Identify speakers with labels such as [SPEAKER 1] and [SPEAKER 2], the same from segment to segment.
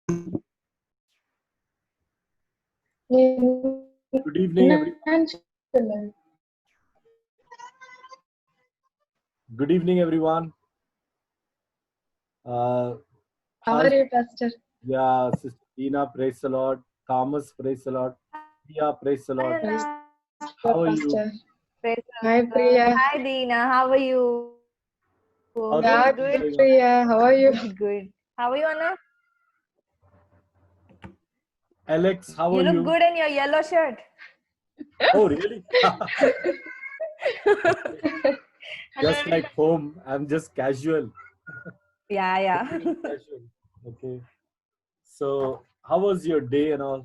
[SPEAKER 1] Good evening, good evening, everyone.
[SPEAKER 2] How
[SPEAKER 1] Hi,
[SPEAKER 2] are you, Pastor?
[SPEAKER 1] yeah, Sister Tina, praise the Lord. Thomas, praise the Lord. Priya, praise the Lord.
[SPEAKER 2] Praise
[SPEAKER 1] How
[SPEAKER 2] the
[SPEAKER 1] are you?
[SPEAKER 2] Pastor.
[SPEAKER 3] Praise the
[SPEAKER 2] Hi,
[SPEAKER 3] Lord.
[SPEAKER 2] Priya.
[SPEAKER 3] Hi, Deena. How are you?
[SPEAKER 1] How's
[SPEAKER 2] Yeah,
[SPEAKER 1] everything
[SPEAKER 2] good,
[SPEAKER 1] going on?
[SPEAKER 2] Priya. How are you?
[SPEAKER 3] Good. How are you, Anna?
[SPEAKER 1] Alex, how
[SPEAKER 3] You
[SPEAKER 1] are
[SPEAKER 3] look
[SPEAKER 1] you?
[SPEAKER 3] good in your yellow shirt.
[SPEAKER 1] Oh, really? Just like home, I'm just casual.
[SPEAKER 3] Yeah.
[SPEAKER 1] Very casual. Okay. So, how was your day and all?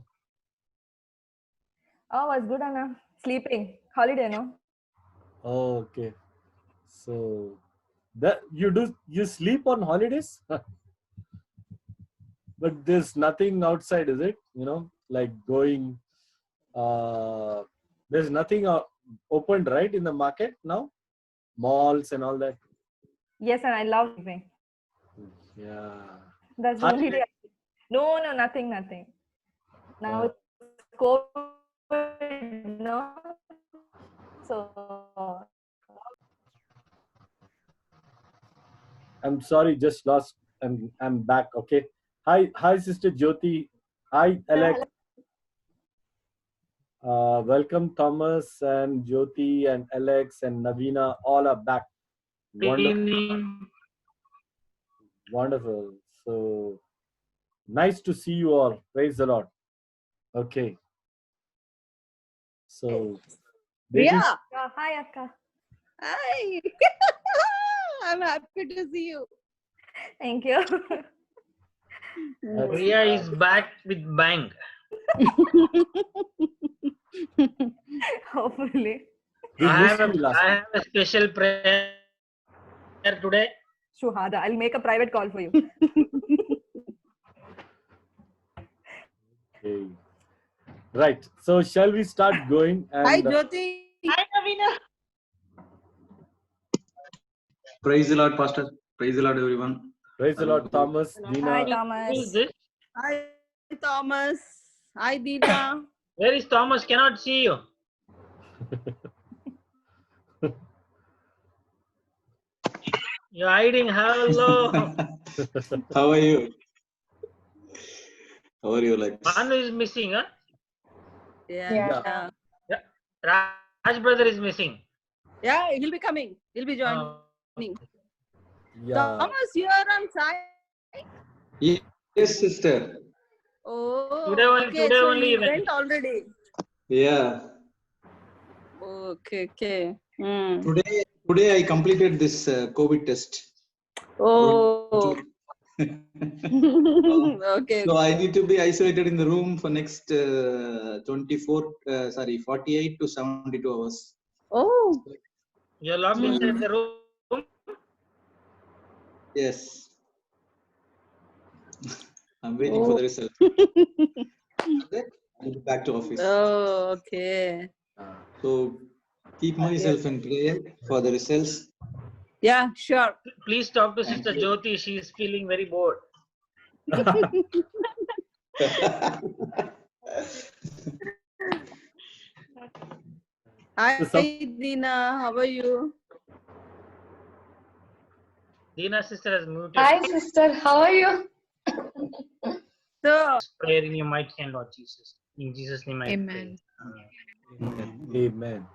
[SPEAKER 3] Oh, was good, Anna. Sleeping. Holiday, no?
[SPEAKER 1] Oh, okay. So, that you sleep on holidays? But there's nothing outside, is it? Like going. There's nothing opened, right, in the market now, malls and all that.
[SPEAKER 3] Yes, and I love sleeping.
[SPEAKER 1] Yeah.
[SPEAKER 3] That's the
[SPEAKER 1] Hi,
[SPEAKER 3] only day. No, nothing. Now it's COVID, no? So,
[SPEAKER 1] I'm sorry, just lost. I'm back. Okay. Hi, Sister Jyoti. Hi, Alex. Welcome, Thomas and Jyoti and Alex and Navina. All are back. Wonderful. Wonderful. So nice to see you all. Praise the Lord. Okay. So this is
[SPEAKER 4] Priya,
[SPEAKER 3] hi, Akka.
[SPEAKER 4] hi. I'm happy to see you.
[SPEAKER 3] Thank you.
[SPEAKER 5] Priya is back with bang.
[SPEAKER 3] Hopefully.
[SPEAKER 1] we
[SPEAKER 5] I
[SPEAKER 1] missed
[SPEAKER 5] have
[SPEAKER 1] you last week.
[SPEAKER 5] a special prayer today.
[SPEAKER 3] Shuhada, I'll make a private call for you.
[SPEAKER 1] Okay. Right. So shall we start going? And
[SPEAKER 4] Hi, Jyoti.
[SPEAKER 5] Hi, Navina.
[SPEAKER 6] Praise the Lord, Pastor. Praise the Lord, everyone.
[SPEAKER 1] praise the Lord, Thomas,
[SPEAKER 3] Hi,
[SPEAKER 1] Dina.
[SPEAKER 5] Who
[SPEAKER 3] Thomas.
[SPEAKER 5] is this?
[SPEAKER 4] Hi, Thomas. Hi, Deena.
[SPEAKER 5] Where is Thomas? Cannot see you. You're hiding. Hello.
[SPEAKER 6] How are you? How are you, Lex?
[SPEAKER 5] Manu is missing, huh?
[SPEAKER 4] Yeah.
[SPEAKER 5] Raj brother is missing.
[SPEAKER 4] Yeah, he'll be coming. He'll be joining.
[SPEAKER 1] Yeah.
[SPEAKER 4] Thomas, you are on site?
[SPEAKER 6] Yes, sister.
[SPEAKER 4] Oh,
[SPEAKER 5] Today
[SPEAKER 4] so
[SPEAKER 5] only
[SPEAKER 4] you
[SPEAKER 5] event.
[SPEAKER 4] went already.
[SPEAKER 6] Yeah.
[SPEAKER 4] Okay.
[SPEAKER 6] Today I completed this COVID test.
[SPEAKER 4] Oh.
[SPEAKER 6] So
[SPEAKER 4] Okay.
[SPEAKER 6] I need to be isolated in the room for next 48 to 72 hours.
[SPEAKER 4] Oh.
[SPEAKER 5] You're locked inside the room.
[SPEAKER 6] Yes. I'm waiting for the result. I'll be back to office.
[SPEAKER 4] Oh, okay.
[SPEAKER 6] So keep myself in prayer for the results.
[SPEAKER 4] Yeah, sure.
[SPEAKER 5] Please talk to
[SPEAKER 6] Thank
[SPEAKER 5] Sister
[SPEAKER 6] you.
[SPEAKER 5] Jyoti. She is feeling very bored.
[SPEAKER 4] Hi,
[SPEAKER 1] So
[SPEAKER 4] Deena. How are you?
[SPEAKER 5] Deena sister has muted.
[SPEAKER 2] Hi, sister. How are you?
[SPEAKER 4] So,
[SPEAKER 5] Prayer in your mighty hand, Lord Jesus. In Jesus' name I
[SPEAKER 2] Amen.
[SPEAKER 5] pray. Amen.
[SPEAKER 1] Amen.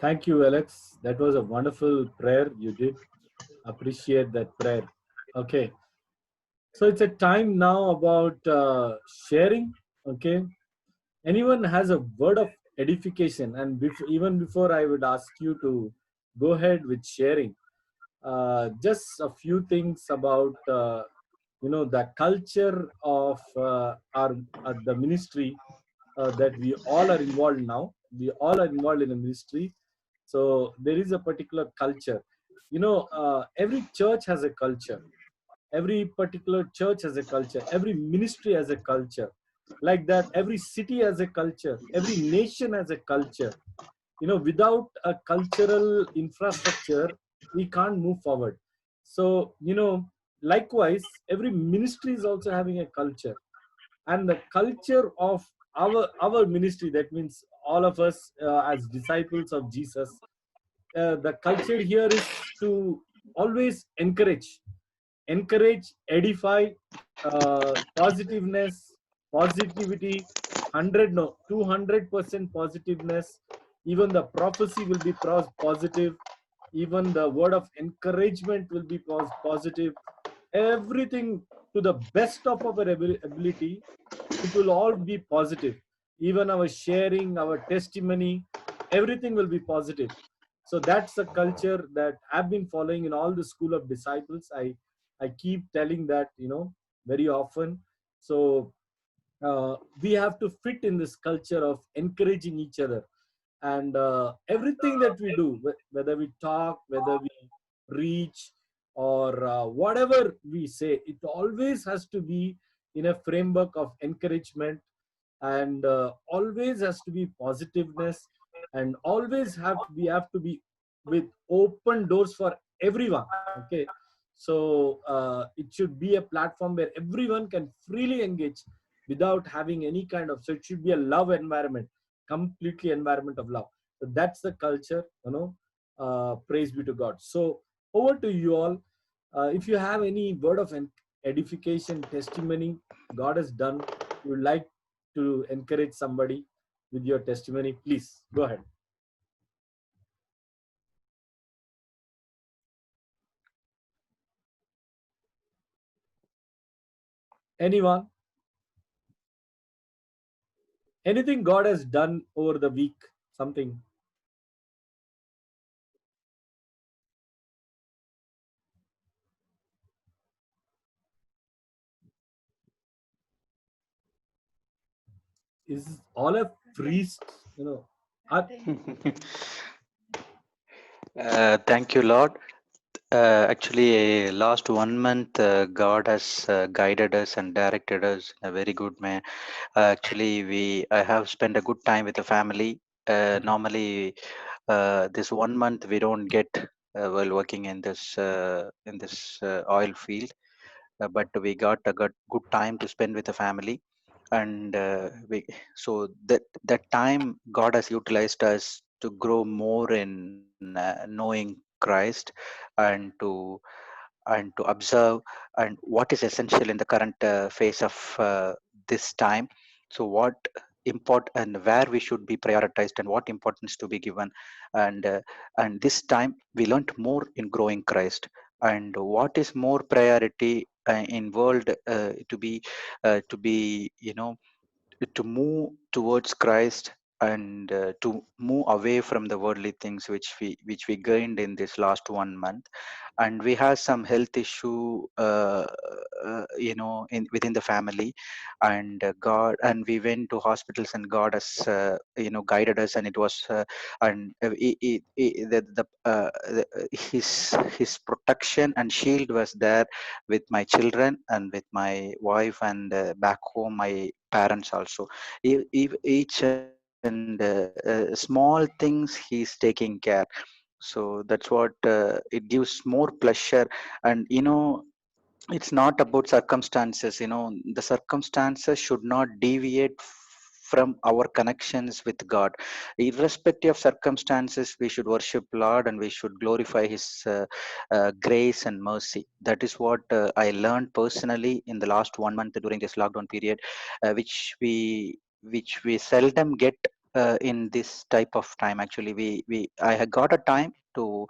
[SPEAKER 1] Thank you, Alex. That was a wonderful prayer you did. Appreciate that prayer. Okay. So it's a time now about sharing. Okay. Anyone has a word of edification, and even before I would ask you to go ahead with sharing, just a few things about the culture of our the ministry that we all are involved now. We all are involved in the ministry, so there is a particular culture. Every church has a culture. Every particular church has a culture. Every ministry has a culture. Like that, every city has a culture. Every nation has a culture. Without a cultural infrastructure, we can't move forward. So likewise, every ministry is also having a culture, and the culture of our ministry, that means all of us as disciples of Jesus, the culture here is to always encourage, edify, positiveness, positivity, 100 no 200% positiveness. Even the prophecy will be positive, even the word of encouragement will be positive. Everything to the best of our ability, it will all be positive. Even our sharing, our testimony, everything will be positive. So that's the culture that I've been following in all the school of disciples. I keep telling that, very often. So we have to fit in this culture of encouraging each other, and everything that we do, whether we talk, whether we preach, or whatever we say, it always has to be in a framework of encouragement, and always has to be positiveness, and always we have to be with open doors for everyone. Okay, so it should be a platform where everyone can freely engage without having any kind of, so it should be a love environment, completely environment of love. So that's the culture, praise be to God. So over to you all. If you have any word of edification, testimony God has done, you would like to encourage somebody with your testimony, please go ahead. Anyone? Anything God has done over the week? Something? Is all a priest? Are,
[SPEAKER 7] Thank you, Lord. Actually, last 1 month, God has guided us and directed us in a very good manner. Actually, I have spent a good time with the family. Normally, this 1 month we don't get while working in this oil field, but we got a good time to spend with the family, and we so that time God has utilized us to grow more in knowing Christ, and to observe and what is essential in the current phase of this time. So what import and where we should be prioritized and what importance to be given, and this time we learned more in growing Christ, and what is more priority in world to be to move towards Christ, and to move away from the worldly things which we gained in this last 1 month. And we had some health issue in within the family, and God, and we went to hospitals, and God has guided us, and it was and his protection and shield was there with my children and with my wife, and back home my parents also. Each and small things he's taking care. So that's what it gives more pleasure. And it's not about circumstances. The circumstances should not deviate from our connections with God. Irrespective of circumstances, we should worship Lord, and we should glorify his grace and mercy. That is what I learned personally in the last 1 month during this lockdown period, which we seldom get in this type of time. Actually, I had got a time to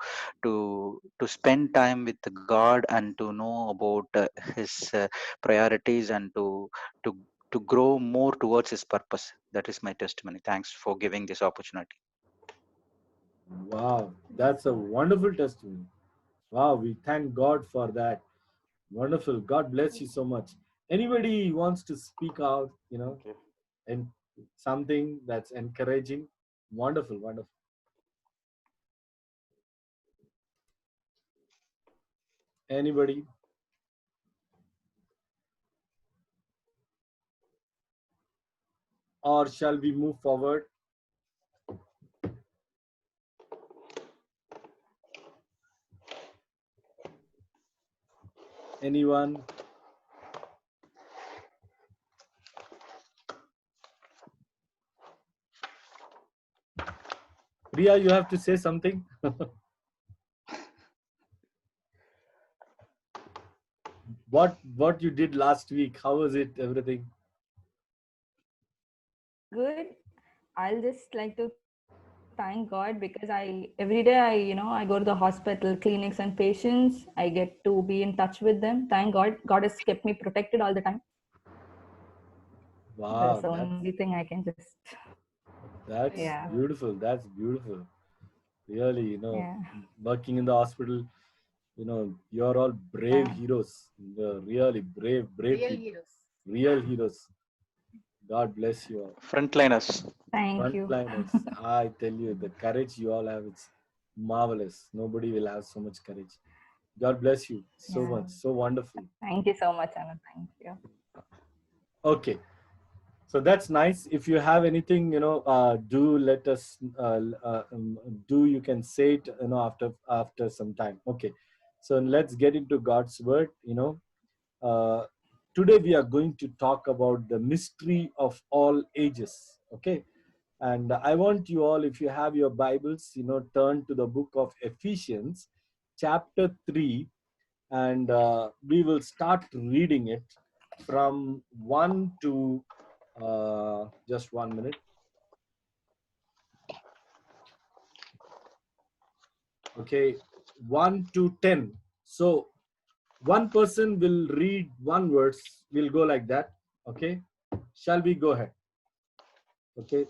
[SPEAKER 7] spend time with God, and to know about his priorities, and to to grow more towards his purpose. That is my testimony. Thanks for giving this opportunity.
[SPEAKER 1] wow, that's a wonderful testimony. Wow, we thank God for that. Wonderful. God bless you so much. Anybody wants to speak out, and something that's encouraging? Wonderful, wonderful. Anybody? Or shall we move forward? Anyone? Priya, you have to say something. What you did last week? How was it? Everything?
[SPEAKER 3] Good. I'll just like to thank God because every day I go to the hospital, clinics and patients. I get to be in touch with them. Thank God. God has kept me protected all the time.
[SPEAKER 1] Wow,
[SPEAKER 3] That's the only thing I can just.
[SPEAKER 1] that's
[SPEAKER 3] Yeah.
[SPEAKER 1] beautiful. That's beautiful. Really,
[SPEAKER 3] Yeah.
[SPEAKER 1] working in the hospital, you're all brave
[SPEAKER 3] Yeah.
[SPEAKER 1] heroes. Really brave people. Real heroes. God bless you all.
[SPEAKER 7] Frontliners.
[SPEAKER 3] Thank you.
[SPEAKER 1] Frontliners. I tell you, the courage you all have, it's marvelous. Nobody will have so much courage. God bless you so
[SPEAKER 3] Yeah.
[SPEAKER 1] much. So wonderful.
[SPEAKER 3] Thank you so much, Anna. Thank you.
[SPEAKER 1] Okay. So that's nice. If you have anything, do let us. You can say it, after some time. Okay. So let's get into God's word. Today we are going to talk about the mystery of all ages. Okay. And I want you all, if you have your Bibles, turn to the book of Ephesians, chapter 3, and we will start reading it from 1 to just 1 minute. Okay, 1 to 10. So one person will read one verse. We'll go like that. Okay, shall we go ahead? Okay.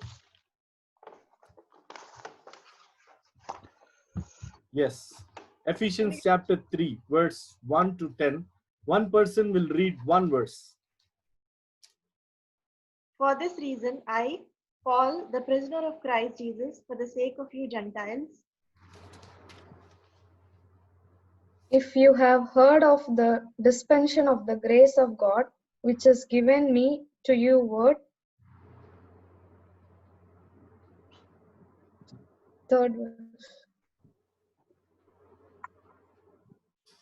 [SPEAKER 1] Yes. Ephesians chapter 3, verse 1 to 10. One person will read one verse.
[SPEAKER 8] For this reason, I, Paul, the prisoner of Christ Jesus, for the sake of you Gentiles,
[SPEAKER 2] If you have heard of the dispensation of the grace of God, which is given me to you word, third verse.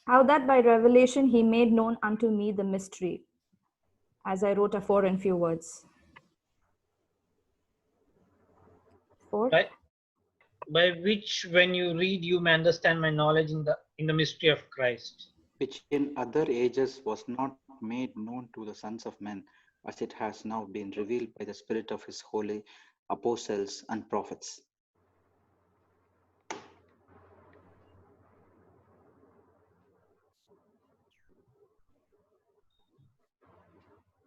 [SPEAKER 3] How that by revelation he made known unto me the mystery, as I wrote afore in few words. Four.
[SPEAKER 5] By which, when you read, you may understand my knowledge in the mystery of Christ,
[SPEAKER 7] Which in other ages was not made known to the sons of men, as it has now been revealed by the Spirit of his holy apostles and prophets.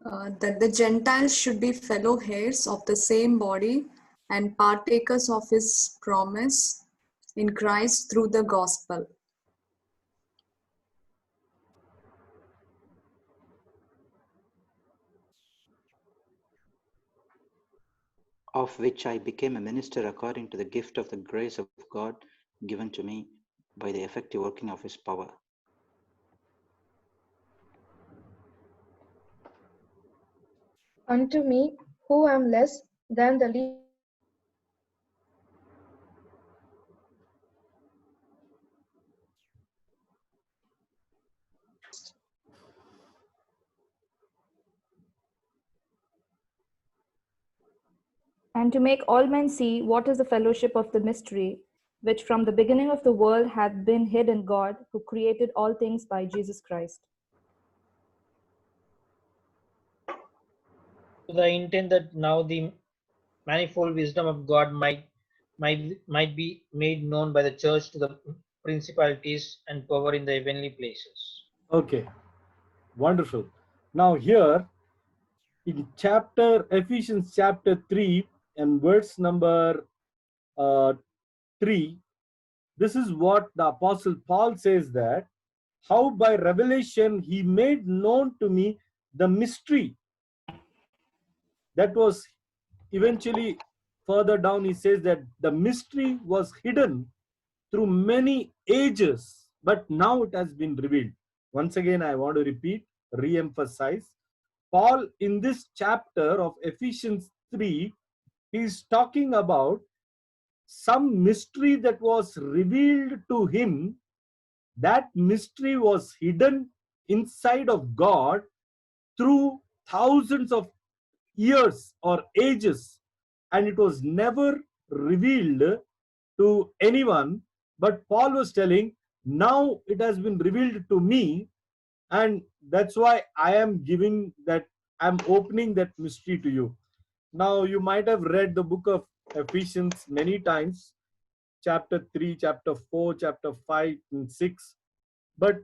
[SPEAKER 9] That the Gentiles should be fellow heirs of the same body and partakers of his promise in Christ through the gospel.
[SPEAKER 7] Of which I became a minister according to the gift of the grace of God given to me by the effective working of his power.
[SPEAKER 2] Unto me, who am less than the least,
[SPEAKER 3] And to make all men see what is the fellowship of the mystery, which from the beginning of the world hath been hid in God, who created all things by Jesus Christ.
[SPEAKER 5] to the intent that now the manifold wisdom of God might be made known by the church to the principalities and power in the heavenly places.
[SPEAKER 1] Okay, wonderful. Now here in Ephesians chapter 3 and verse number 3, this is what the Apostle Paul says, that how by revelation he made known to me the mystery that was eventually further down. He says that the mystery was hidden through many ages, but now it has been revealed. Once again, I want to repeat, re-emphasize. Paul, in this chapter of Ephesians 3, is talking about some mystery that was revealed to him. That mystery was hidden. inside of God through thousands of years or ages, and it was never revealed to anyone. But Paul was telling, now it has been revealed to me, and that's why I am giving that, I'm opening that mystery to you. Now you might have read the book of Ephesians many times, chapter 3, chapter 4, chapter 5 and 6. But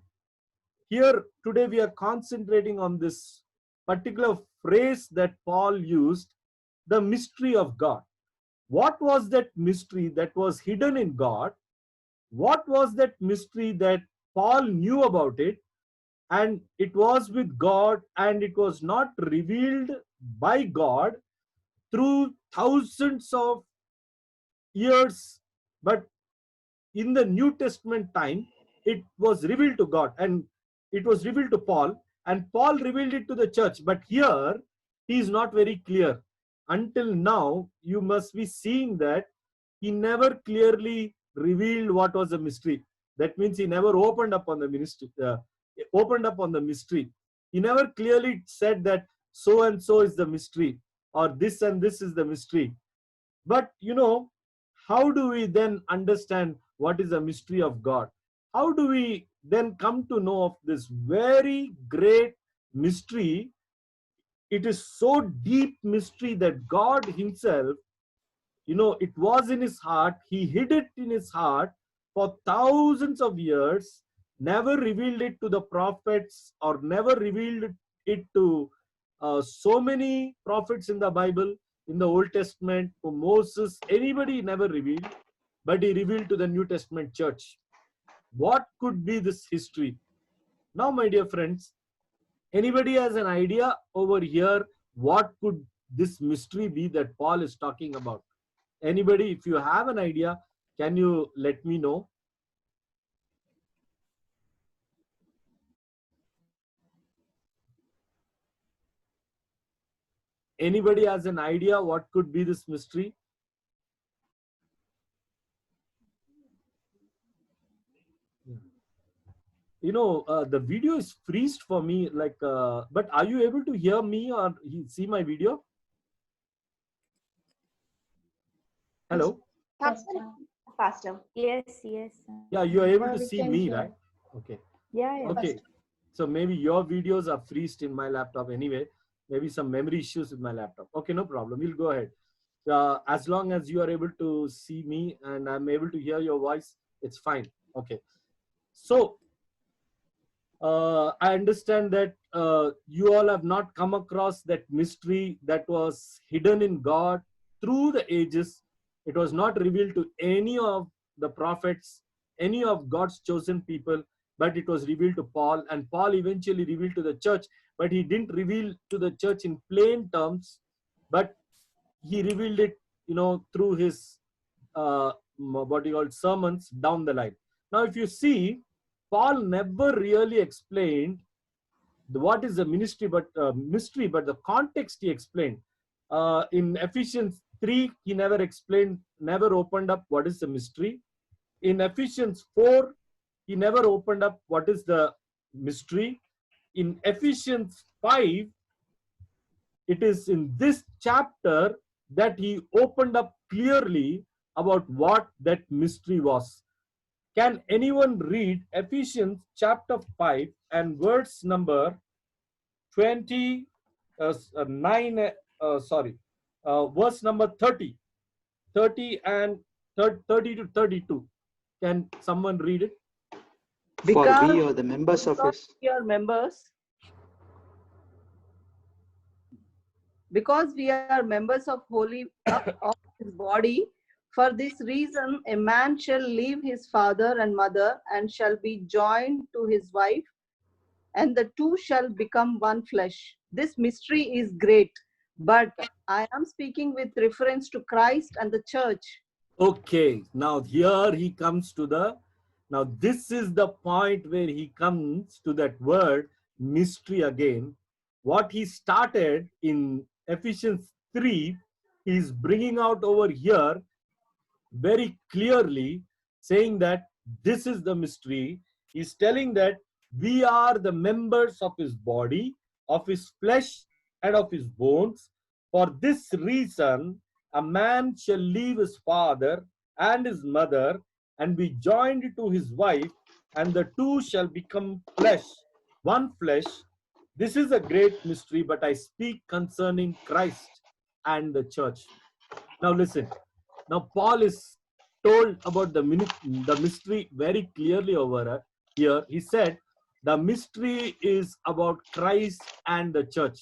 [SPEAKER 1] here today we are concentrating on this particular phrase that Paul used, the mystery of God. What was that mystery that was hidden in God? What was that mystery that Paul knew about it? And it was with God, and it was not revealed by God through thousands of years, but in the New Testament time, it was revealed to God, and it was revealed to Paul, and Paul revealed it to the church. But here, he is not very clear. Until now, you must be seeing that he never clearly revealed what was the mystery. That means he never opened up on the ministry, mystery. He never clearly said that so and so is the mystery, or this and this is the mystery. But how do we then understand what is the mystery of God? How do we then come to know of this very great mystery? It is so deep mystery that God himself, it was in his heart. He hid it in his heart for thousands of years, never revealed it to the prophets, or never revealed it to so many prophets in the Bible, in the Old Testament, to Moses, anybody never revealed, but he revealed to the New Testament church. What could be this history? Now, my dear friends, anybody has an idea over here, what could this mystery be that Paul is talking about? Anybody, if you have an idea, can you let me know? Anybody has an idea what could be this mystery? The video is freezed for me, but are you able to hear me or see my video? Hello?
[SPEAKER 8] Pastor.
[SPEAKER 3] Yes.
[SPEAKER 1] Yeah, you are able to
[SPEAKER 2] we
[SPEAKER 1] see
[SPEAKER 2] can
[SPEAKER 1] me,
[SPEAKER 2] hear.
[SPEAKER 1] right? Okay.
[SPEAKER 3] Yeah.
[SPEAKER 1] Okay. So maybe your videos are freezed in my laptop anyway. Maybe some memory issues with my laptop. Okay, no problem. We'll go ahead. As long as you are able to see me and I'm able to hear your voice, it's fine. Okay. So, I understand that you all have not come across that mystery that was hidden in God through the ages. It was not revealed to any of the prophets, any of God's chosen people, but it was revealed to Paul, and Paul eventually revealed to the church, but he didn't reveal to the church in plain terms, but he revealed it, through his what you call sermons down the line. Now, if you see, Paul never really explained what is the mystery, but the context he explained. In Ephesians 3, he never explained, never opened up what is the mystery. In Ephesians 4, he never opened up what is the mystery. In Ephesians 5, it is in this chapter that he opened up clearly about what that mystery was. Can anyone read Ephesians chapter 5 and verse number 29, verse number 30 and 30 to 32. Can someone read it?
[SPEAKER 6] For we are the members of his.
[SPEAKER 4] Because we are members of of his body. For this reason, a man shall leave his father and mother and shall be joined to his wife, and the two shall become one flesh. This mystery is great, but I am speaking with reference to Christ and the church.
[SPEAKER 1] Okay, now here he comes to now this is the point where he comes to that word mystery again. What he started in Ephesians 3, he's bringing out over here very clearly, saying that this is the mystery. He's telling that we are the members of his body, of his flesh, and of his bones. For this reason, a man shall leave his father and his mother and be joined to his wife, and the two shall become flesh, one flesh. This is a great mystery, but I speak concerning Christ and the church. Now listen. Now Paul is told about the mystery very clearly over here. He said, the mystery is about Christ and the church.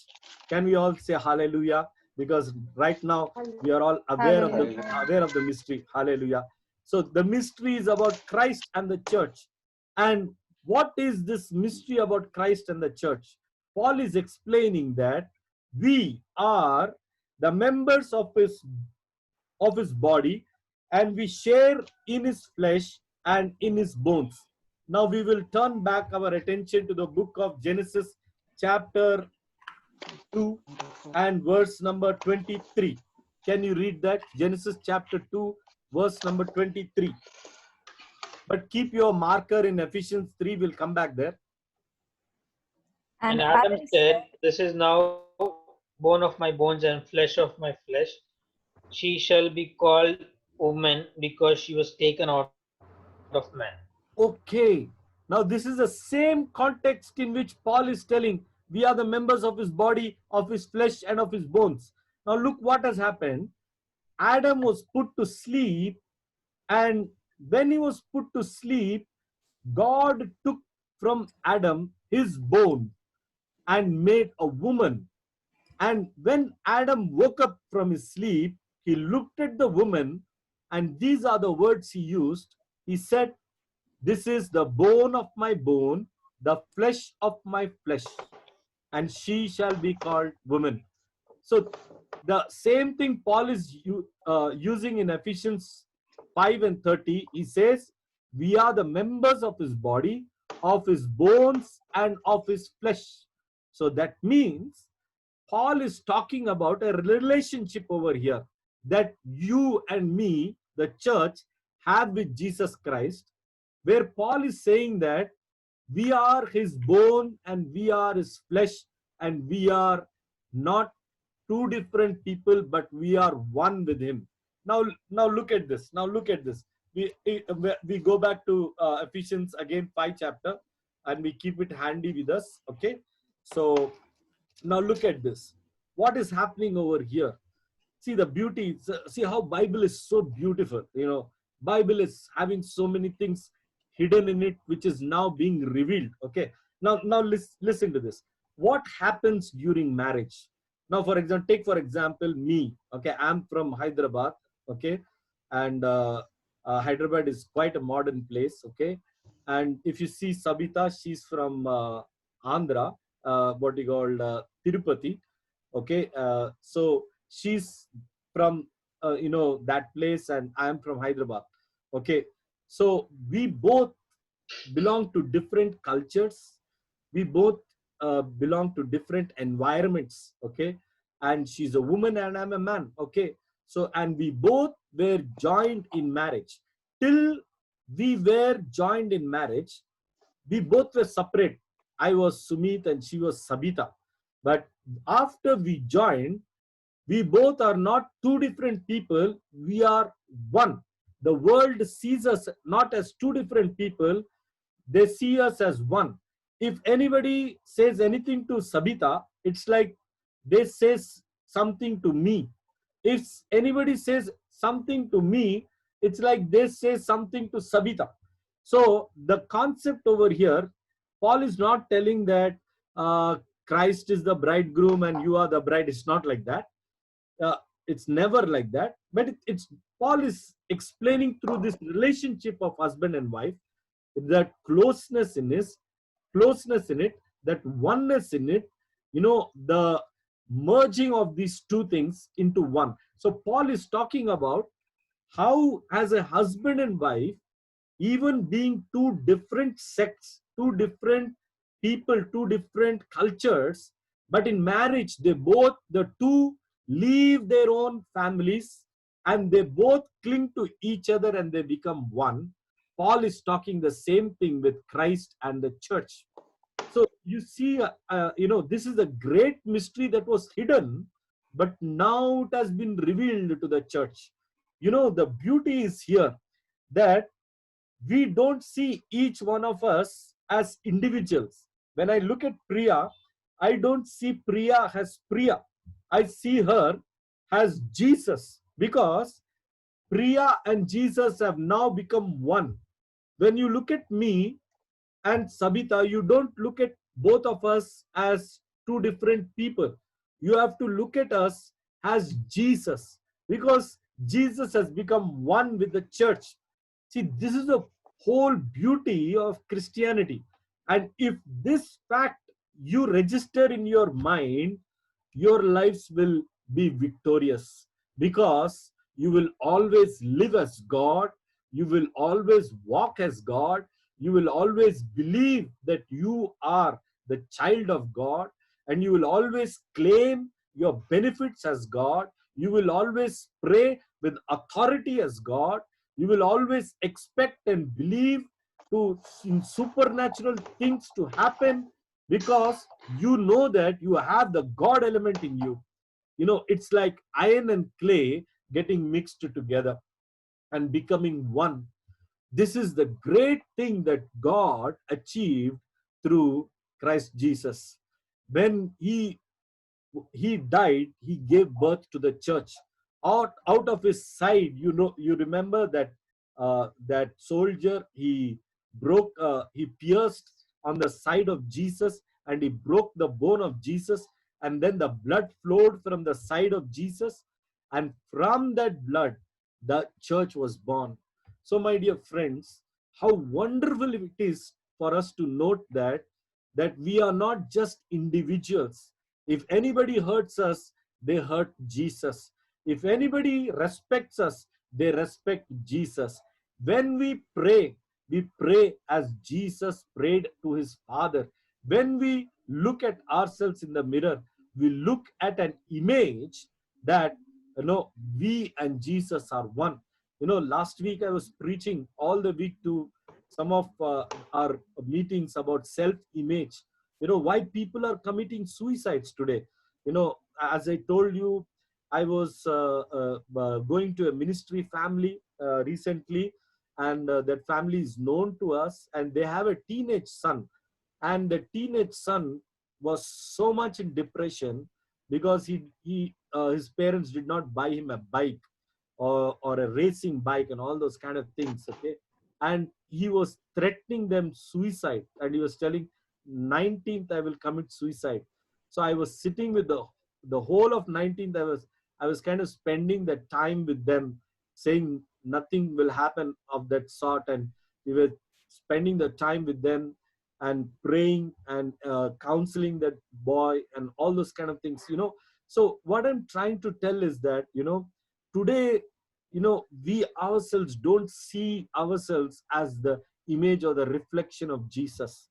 [SPEAKER 1] Can we all say hallelujah? Because right now we are all aware of the mystery. Hallelujah. So the mystery is about Christ and the church. And what is this mystery about Christ and the church? Paul is explaining that we are the members of his body, and we share in his flesh and in his bones. Now we will turn back our attention to the book of Genesis chapter 2 and verse number 23. Can you read that? Genesis chapter 2 verse number 23. But keep your marker in Ephesians 3. We'll come back there.
[SPEAKER 5] And Adam said, this is now bone of my bones and flesh of my flesh. She shall be called woman because she was taken out of man.
[SPEAKER 1] Okay. Now this is the same context in which Paul is telling we are the members of his body, of his flesh, and of his bones. Now look what has happened. Adam was put to sleep, and when he was put to sleep, God took from Adam his bone and made a woman. And when Adam woke up from his sleep, he looked at the woman, and these are the words he used. He said, this is the bone of my bone, the flesh of my flesh, and she shall be called woman. So the same thing Paul is using in Ephesians 5 and 30. He says, we are the members of his body, of his bones, and of his flesh. So that means Paul is talking about a relationship over here that you and me, the church, have with Jesus Christ, where Paul is saying that we are his bone and we are his flesh, and we are not two different people, but we are one with him. Now look at this. Now look at this. We go back to Ephesians again, 5 chapter, and we keep it handy with us. Okay. So now look at this. What is happening over here? See the beauty. See how Bible is so beautiful. You know, Bible is having so many things hidden in it, which is now being revealed. Okay. Now listen to this. What happens during marriage? Now, take for example me. Okay, I'm from Hyderabad. Okay, and Hyderabad is quite a modern place. Okay, and if you see Sabita, she's from Andhra, what you call Tirupati. Okay, so she's from that place, and I'm from Hyderabad. Okay, so we both belong to different cultures. We both belong to different environments. Okay, and she's a woman and I'm a man. Okay, so and we both were joined in marriage. Till we were joined in marriage, we both were separate. I was Sumit and she was Sabita. But after we joined, we both are not two different people. We are one. The world sees us not as two different people. They see us as one. If anybody says anything to Sabita, it's like they say something to me. If anybody says something to me, it's like they say something to Sabita. So the concept over here, Paul is not telling that Christ is the bridegroom and you are the bride. It's not like that. It's never like that. But Paul is explaining through this relationship of husband and wife, that closeness in it, that oneness in it, the merging of these two things into one. So Paul is talking about how, as a husband and wife, even being two different sects, two different people, two different cultures, but in marriage, the two leave their own families and they both cling to each other and they become one. Paul is talking the same thing with Christ and the church. So you see, this is a great mystery that was hidden, but now it has been revealed to the church. The beauty is here that we don't see each one of us as individuals. When I look at Priya, I don't see Priya as Priya. I see her as Jesus, because Priya and Jesus have now become one. When you look at me and Sabita, you don't look at both of us as two different people. You have to look at us as Jesus, because Jesus has become one with the church. See, this is the whole beauty of Christianity. And if this fact you register in your mind, your lives will be victorious, because you will always live as God, you will always walk as God, you will always believe that you are the child of God, and you will always claim your benefits as God, you will always pray with authority as God, you will always expect and believe in supernatural things to happen, because you know that you have the God element in you. It's like iron and clay getting mixed together and becoming one. This is the great thing that God achieved through Christ Jesus. When he died, he gave birth to the church. Out of his side, you remember that soldier, he pierced on the side of Jesus, and he broke the bone of Jesus, and then the blood flowed from the side of Jesus, and from that blood the church was born. So my dear friends, how wonderful it is for us to note that we are not just individuals. If anybody hurts us, they hurt Jesus. If anybody respects us, they respect Jesus. When we pray as Jesus prayed to his Father. When we look at ourselves in the mirror, we look at an image that we and Jesus are one. Last week I was preaching all the week to some of our meetings about self-image. Why people are committing suicides today. As I told you, I was going to a ministry family recently, and that family is known to us, and they have a teenage son, and the teenage son was so much in depression because his parents did not buy him a bike or a racing bike and all those kind of things. Okay, and he was threatening them suicide, and he was telling, 19th I will commit suicide. So I was sitting with the whole of 19th. I was kind of spending the time with them, saying nothing will happen of that sort, and we were spending the time with them and praying and counseling that boy and all those kind of things. So what I'm trying to tell is that today, we ourselves don't see ourselves as the image or the reflection of Jesus.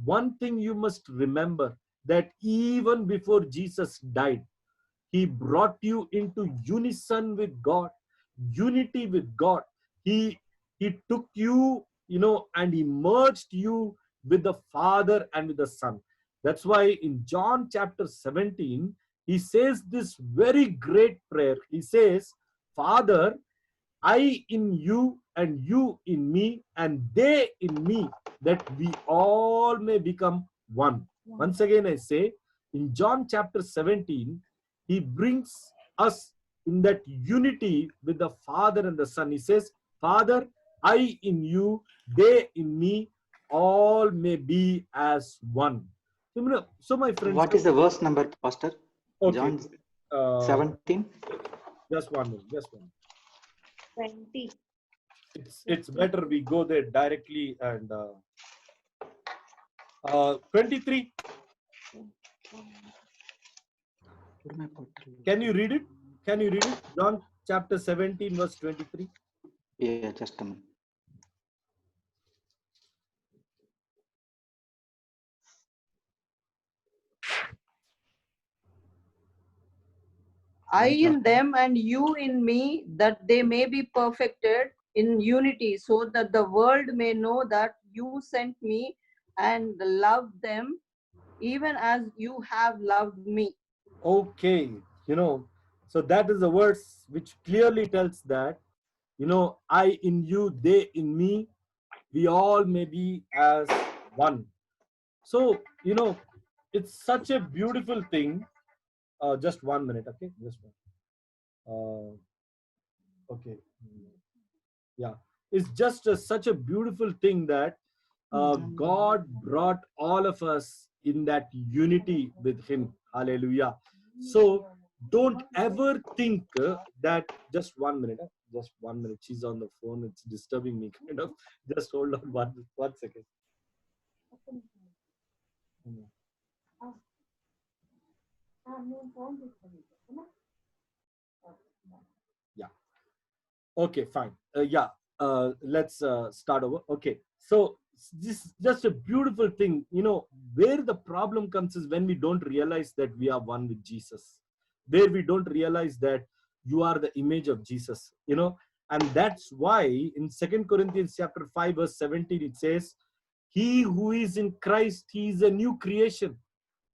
[SPEAKER 1] One thing you must remember, that even before Jesus died, he brought you into unison with God, unity with God. He took you, and he merged you with the Father and with the Son. That's why in John chapter 17, he says this very great prayer. He says, Father, I in you and you in me and they in me, that we all may become one. Once again I say, in John chapter 17, he brings us in that unity with the Father and the Son. He says, Father, I in you, they in me, all may be as one. So my friends,
[SPEAKER 6] What is the verse number, Pastor?
[SPEAKER 1] Okay.
[SPEAKER 6] John 17.
[SPEAKER 1] Just one minute.
[SPEAKER 8] 20.
[SPEAKER 1] It's better we go there directly. And 23. Can you read it? John chapter 17 verse 23.
[SPEAKER 6] Yeah, just a minute.
[SPEAKER 4] I in them and you in me, that they may be perfected in unity, so that the world may know that you sent me and love them even as you have loved me.
[SPEAKER 1] Okay, so that is the verse which clearly tells that, I in you, they in me, we all may be as one. So, it's such a beautiful thing. Just 1 minute, okay? Just one. Okay. Yeah. It's just such a beautiful thing that God brought all of us in that unity with Him. Hallelujah. So don't ever think that, just 1 minute, just 1 minute. She's on the phone. It's disturbing me, kind of. Just hold on one second. Yeah. Okay, fine. Let's start over. Okay. So this is just a beautiful thing. Where the problem comes is when we don't realize that we are one with Jesus. Where we don't realize that you are the image of Jesus. And that's why in 2 Corinthians chapter 5 verse 17 it says, he who is in Christ, he is a new creation.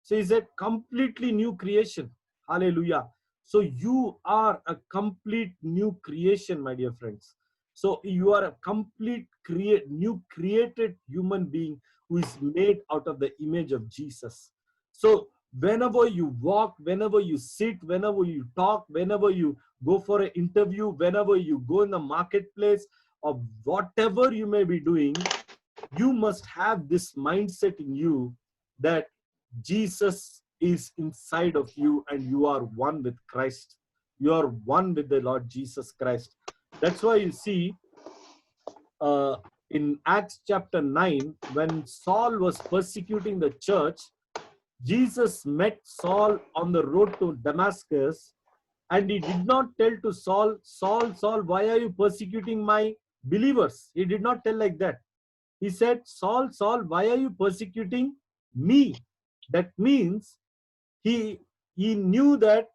[SPEAKER 1] So he's a completely new creation. Hallelujah. So you are a complete new creation, my dear friends. So you are a complete new created human being who is made out of the image of Jesus. So whenever you walk, whenever you sit, whenever you talk, whenever you go for an interview, whenever you go in the marketplace, or whatever you may be doing, you must have this mindset in you that Jesus is inside of you and you are one with Christ. You are one with the Lord Jesus Christ. That's why you see in Acts chapter 9, when Saul was persecuting the church, Jesus met Saul on the road to Damascus, and he did not tell to Saul, Saul, Saul, why are you persecuting my believers? He did not tell like that. He said, Saul, Saul, why are you persecuting me? That means he knew that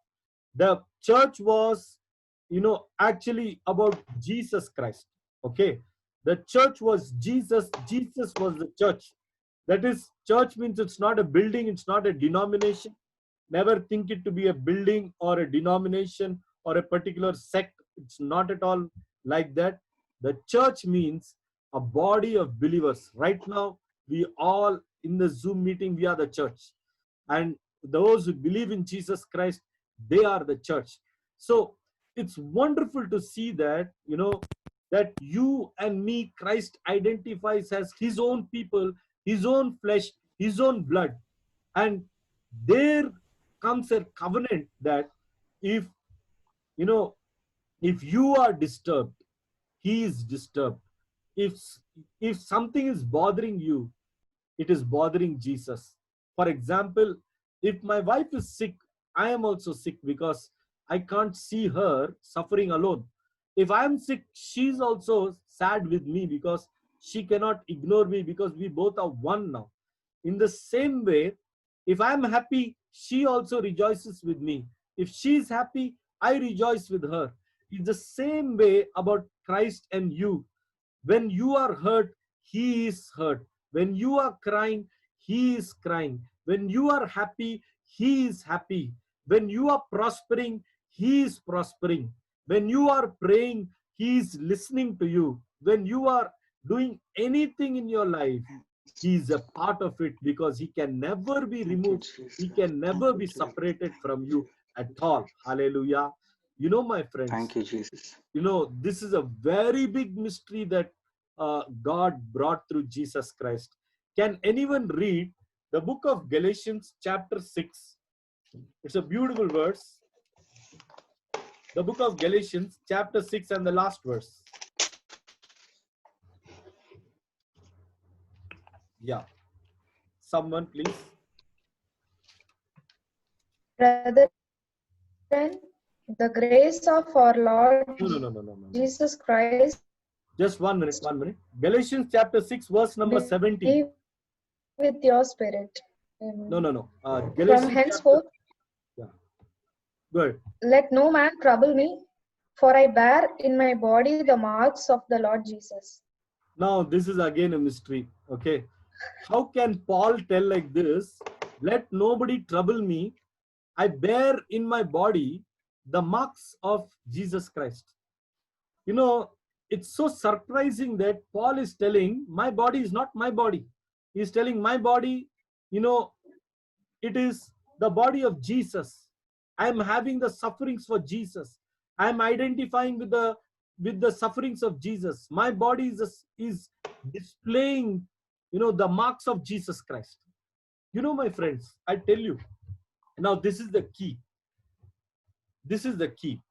[SPEAKER 1] the church was, actually about Jesus Christ. Okay. The church was Jesus. Jesus was the church. That is, church means it's not a building. It's not a denomination. Never think it to be a building or a denomination or a particular sect. It's not at all like that. The church means a body of believers. Right now, we all in the Zoom meeting, we are the church. And those who believe in Jesus Christ, they are the church. So it's wonderful to see that, that you and me, Christ identifies as his own people, his own flesh, his own blood. And there comes a covenant that if, if you are disturbed, he is disturbed. If something is bothering you, it is bothering Jesus. For example, if my wife is sick, I am also sick because I can't see her suffering alone. If I am sick, she's also sad with me because she cannot ignore me, because we both are one now. In the same way, if I am happy, she also rejoices with me. If she is happy, I rejoice with her. It's the same way about Christ and you. When you are hurt, he is hurt. When you are crying, he is crying. When you are happy, he is happy. When you are prospering, he is prospering. When you are praying, he is listening to you. When you are doing anything in your life, he is a part of it, because he can never be removed. He can never be separated from you at all. Hallelujah. My friends.
[SPEAKER 7] Thank you, Jesus.
[SPEAKER 1] This is a very big mystery that God brought through Jesus Christ. Can anyone read the book of Galatians chapter 6? It's a beautiful verse. The book of Galatians chapter 6 and the last verse. Yeah. Someone, please.
[SPEAKER 2] Brethren, the grace of our Lord
[SPEAKER 1] No.
[SPEAKER 2] Jesus Christ.
[SPEAKER 1] Just 1 minute, 1 minute. Galatians chapter 6, verse number 17.
[SPEAKER 2] With your spirit.
[SPEAKER 1] No.
[SPEAKER 2] From henceforth,
[SPEAKER 1] yeah. Go ahead.
[SPEAKER 2] let no man trouble me, for I bear in my body the marks of the Lord Jesus.
[SPEAKER 1] Now, this is again a mystery. Okay. How can Paul tell like this? Let nobody trouble me. I bear in my body the marks of Jesus Christ. You know, it's so surprising that Paul is telling my body is not my body. He's telling my body, you know, it is the body of Jesus. I am having the sufferings for Jesus. I am identifying with the sufferings of Jesus. My body is displaying, you know, the marks of Jesus Christ. You know, my friends, I tell you, now this is the key. This is the key.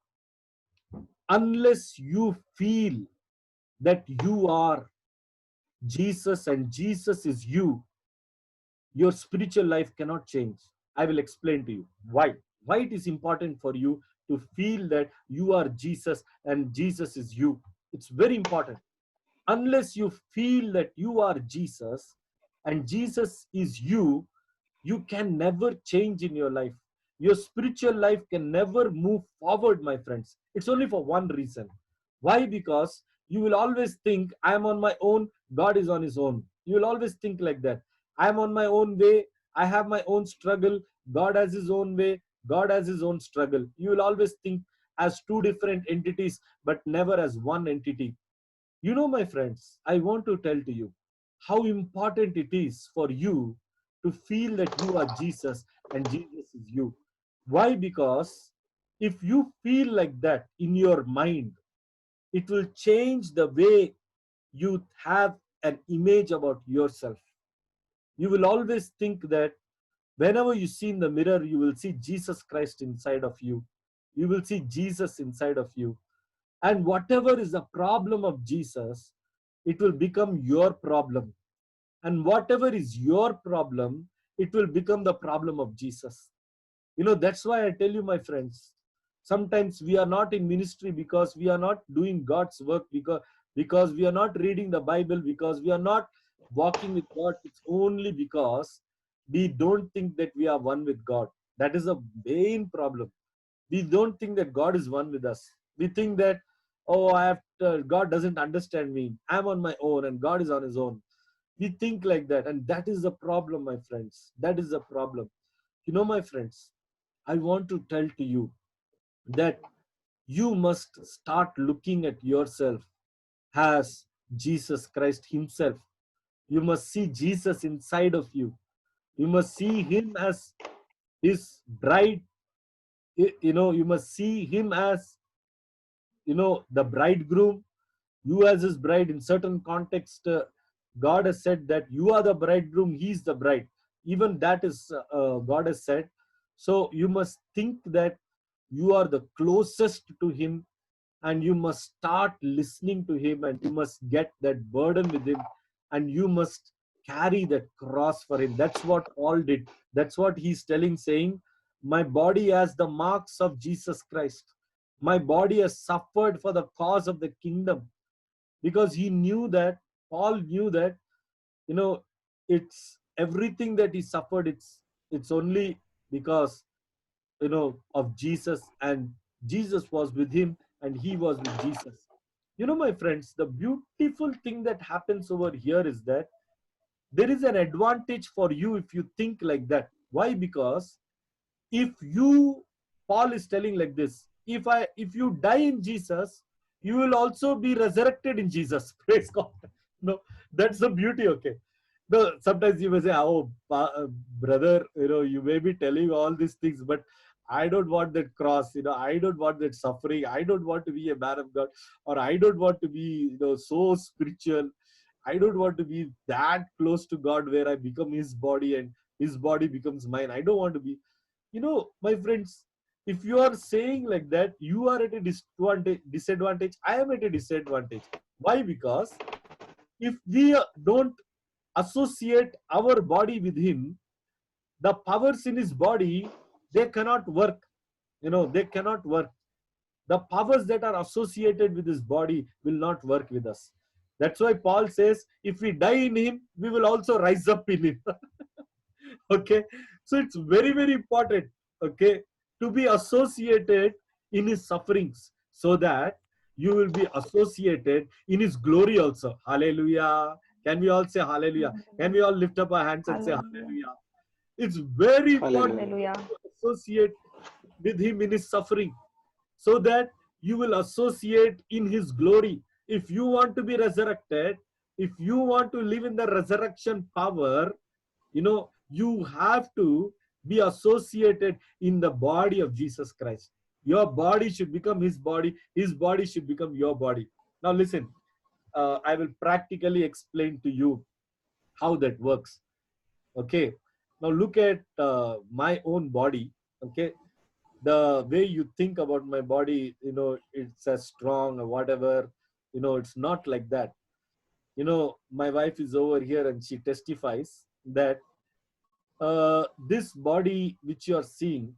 [SPEAKER 1] Unless you feel that you are Jesus and Jesus is you, your spiritual life cannot change. I will explain to you why. Why it is important for you to feel that you are Jesus and Jesus is you. It's very important. Unless you feel that you are Jesus and Jesus is you, you can never change in your life. Your spiritual life can never move forward, my friends. It's only for one reason. Why? Because you will always think, I am on my own, God is on his own. You will always think like that. I am on my own way, I have my own struggle, God has his own way, God has his own struggle. You will always think as two different entities, but never as one entity. You know, my friends, I want to tell to you how important it is for you to feel that you are Jesus and Jesus is you. Why? Because if you feel like that in your mind, it will change the way you have an image about yourself. You will always think that whenever you see in the mirror, you will see Jesus Christ inside of you. You will see Jesus inside of you. And whatever is the problem of Jesus, it will become your problem. And whatever is your problem, it will become the problem of Jesus. You know, that's why I tell you, my friends, sometimes we are not in ministry because we are not doing God's work, because we are not reading the Bible, because we are not walking with God. It's only because we don't think that we are one with God. That is the main problem. We don't think that God is one with us. We think that, oh, God doesn't understand me. I'm on my own and God is on his own. We think like that, and that is the problem, my friends. That is the problem. You know, my friends, I want to tell to you that you must start looking at yourself as Jesus Christ himself. You must see Jesus inside of you. You must see him as his bride. You know, you must see him as, you know, the bridegroom, you as his bride. In certain context, God has said that you are the bridegroom, he is the bride. Even that is God has said. So you must think that you are the closest to him, and you must start listening to him, and you must get that burden with him, and you must carry that cross for him. That's what Paul did. That's what he's telling, saying, my body has the marks of Jesus Christ. My body has suffered for the cause of the kingdom. Because he knew that, Paul knew that, you know, it's everything that he suffered, it's only because, you know, of Jesus, and Jesus was with him and he was with Jesus. You know, my friends, the beautiful thing that happens over here is that there is an advantage for you if you think like that. Why? Because if you, Paul is telling like this, if you die in Jesus, you will also be resurrected in Jesus. Praise God. No, that's the beauty. Okay. No, sometimes you may say, oh, brother, you know, you may be telling all these things, but I don't want that cross, you know, I don't want that suffering, I don't want to be a man of God, or I don't want to be, you know, so spiritual. I don't want to be that close to God where I become his body and his body becomes mine. I don't want to be, you know, my friends, if you are saying like that, you are at a disadvantage. I am at a disadvantage. Why? Because if we don't associate our body with him, the powers in his body, they cannot work. You know, they cannot work. The powers that are associated with his body will not work with us. That's why Paul says, if we die in him, we will also rise up in him. Okay, so it's very, very important, okay, to be associated in his sufferings, so that you will be associated in his glory also. Hallelujah. Can we all say hallelujah? Can we all lift up our hands and say
[SPEAKER 3] Hallelujah.
[SPEAKER 1] hallelujah? It's very important
[SPEAKER 7] Hallelujah.
[SPEAKER 3] Hallelujah.
[SPEAKER 1] to associate with him in his suffering, so that you will associate in his glory. If you want to be resurrected, if you want to live in the resurrection power, you have to be associated in the body of Jesus Christ. Your body should become his body should become your body. Now listen, I will practically explain to you how that works. Okay, now look at my own body. Okay, the way you think about my body, it's as strong or whatever, it's not like that. My wife is over here and she testifies that this body which you are seeing,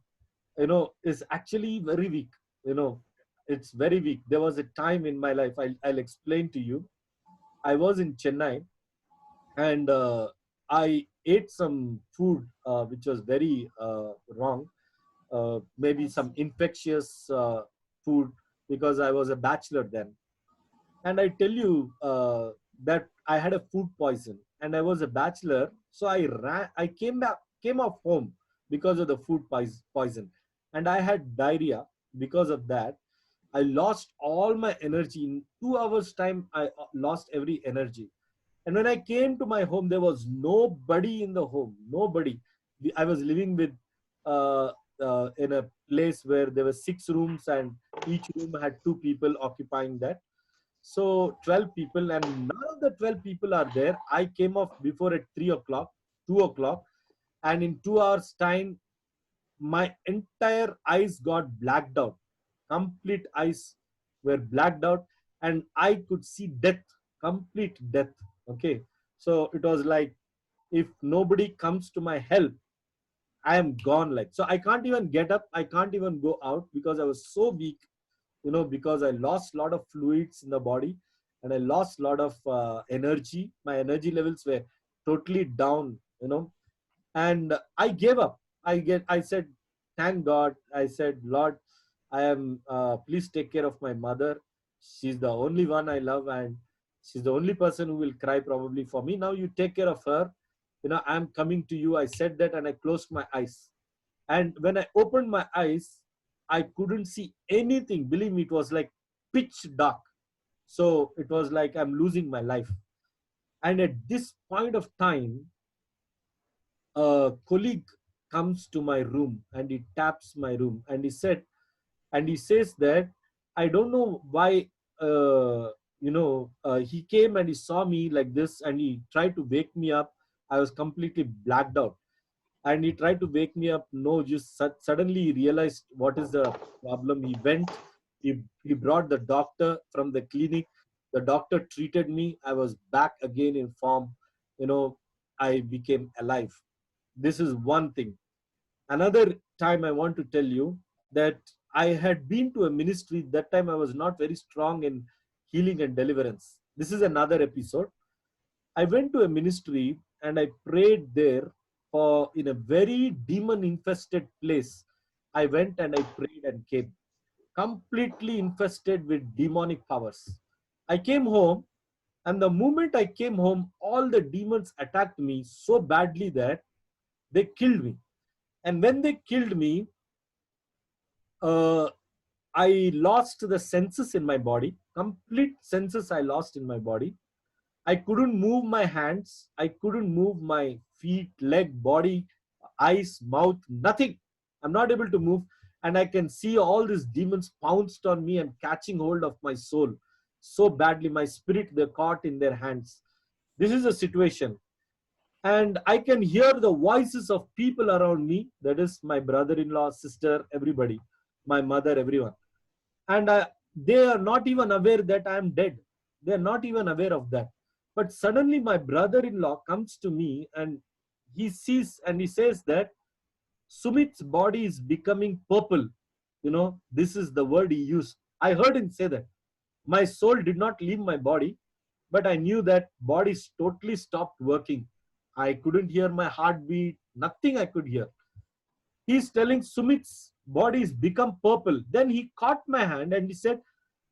[SPEAKER 1] is actually very weak. It's very weak. There was a time in my life, I'll explain to you. I was in Chennai, and I ate some food which was very wrong, maybe some infectious food, because I was a bachelor then. And I tell you that I had a food poison, and I was a bachelor, so I came off home because of the food poison, and I had diarrhea because of that. I lost all my energy in 2 hours time. I lost every energy. And when I came to my home, there was nobody in the home. Nobody. I was living with in a place where there were 6 rooms, and each room had 2 people occupying that. So 12 people, and none of the 12 people are there. I came off before at 3 o'clock, 2 o'clock, and in 2 hours time, my entire eyes got blacked out. Complete eyes were blacked out, and I could see death, complete death. Okay, so it was like, if nobody comes to my help, I am gone. Like, so I can't even get up, I can't even go out, because I was so weak, because I lost a lot of fluids in the body, and I lost a lot of energy. My energy levels were totally down, and I gave up. I said, thank God. I said, Lord, I am, please take care of my mother. She's the only one I love, and she's the only person who will cry probably for me. Now you take care of her. I'm coming to you. I said that, and I closed my eyes. And when I opened my eyes, I couldn't see anything. Believe me, it was like pitch dark. So it was like I'm losing my life. And at this point of time, a colleague comes to my room, and he taps my room, and he says that, I don't know why, he came and he saw me like this, and he tried to wake me up. I was completely blacked out, and he tried to wake me up. No, just suddenly he realized what is the problem. He went, he brought the doctor from the clinic. The doctor treated me. I was back again in form. I became alive. This is one thing. Another time I want to tell you that I had been to a ministry. That time I was not very strong in healing and deliverance. This is another episode. I went to a ministry and I prayed there in a very demon infested place. I went and I prayed and came completely infested with demonic powers. I came home, and the moment I came home, all the demons attacked me so badly that they killed me. And when they killed me, I lost the senses in my body. Complete senses I lost in my body. I couldn't move my hands. I couldn't move my feet, leg, body, eyes, mouth, nothing. I'm not able to move. And I can see all these demons pounced on me and catching hold of my soul so badly. My spirit, they're caught in their hands. This is a situation. And I can hear the voices of people around me. That is my brother-in-law, sister, everybody, my mother, everyone. And they are not even aware that I am dead. They are not even aware of that. But suddenly my brother-in-law comes to me, and he sees and he says that Sumit's body is becoming purple. This is the word he used. I heard him say that. My soul did not leave my body, but I knew that body totally stopped working. I couldn't hear my heartbeat, nothing I could hear. He's telling Sumit's body has become purple. Then he caught my hand and he said,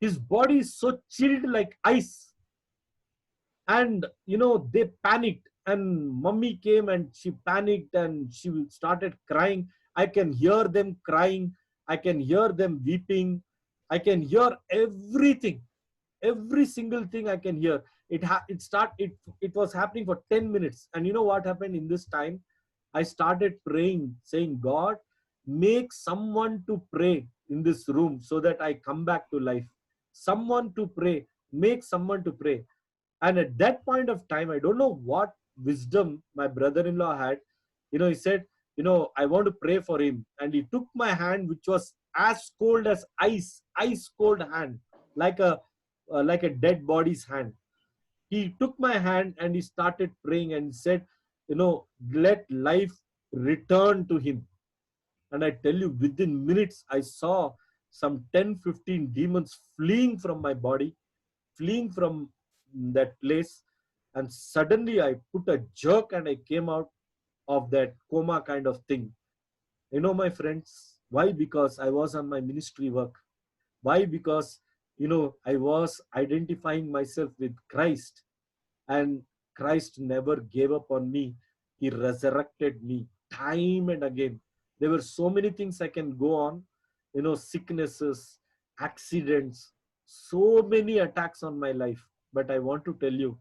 [SPEAKER 1] his body is so chilled like ice. And they panicked, and mummy came and she panicked and she started crying. I can hear them crying, I can hear them weeping, I can hear everything, every single thing I can hear. It was happening for 10 minutes. And you know what happened in this time? I started praying, saying, God, make someone to pray in this room so that I come back to life. Someone to pray, make someone to pray. And at that point of time, I don't know what wisdom my brother-in-law had. He said, I want to pray for him. And he took my hand, which was as cold as ice cold hand, like a dead body's hand. He took my hand and he started praying and said, let life return to him. And I tell you, within minutes, I saw some 10-15 demons fleeing from my body, fleeing from that place. And suddenly I put a jerk and I came out of that coma kind of thing. My friends, why? Because I was on my ministry work. Why? Because, I was identifying myself with Christ, and Christ never gave up on me. He resurrected me time and again. There were so many things I can go on, sicknesses, accidents, so many attacks on my life. But I want to tell you,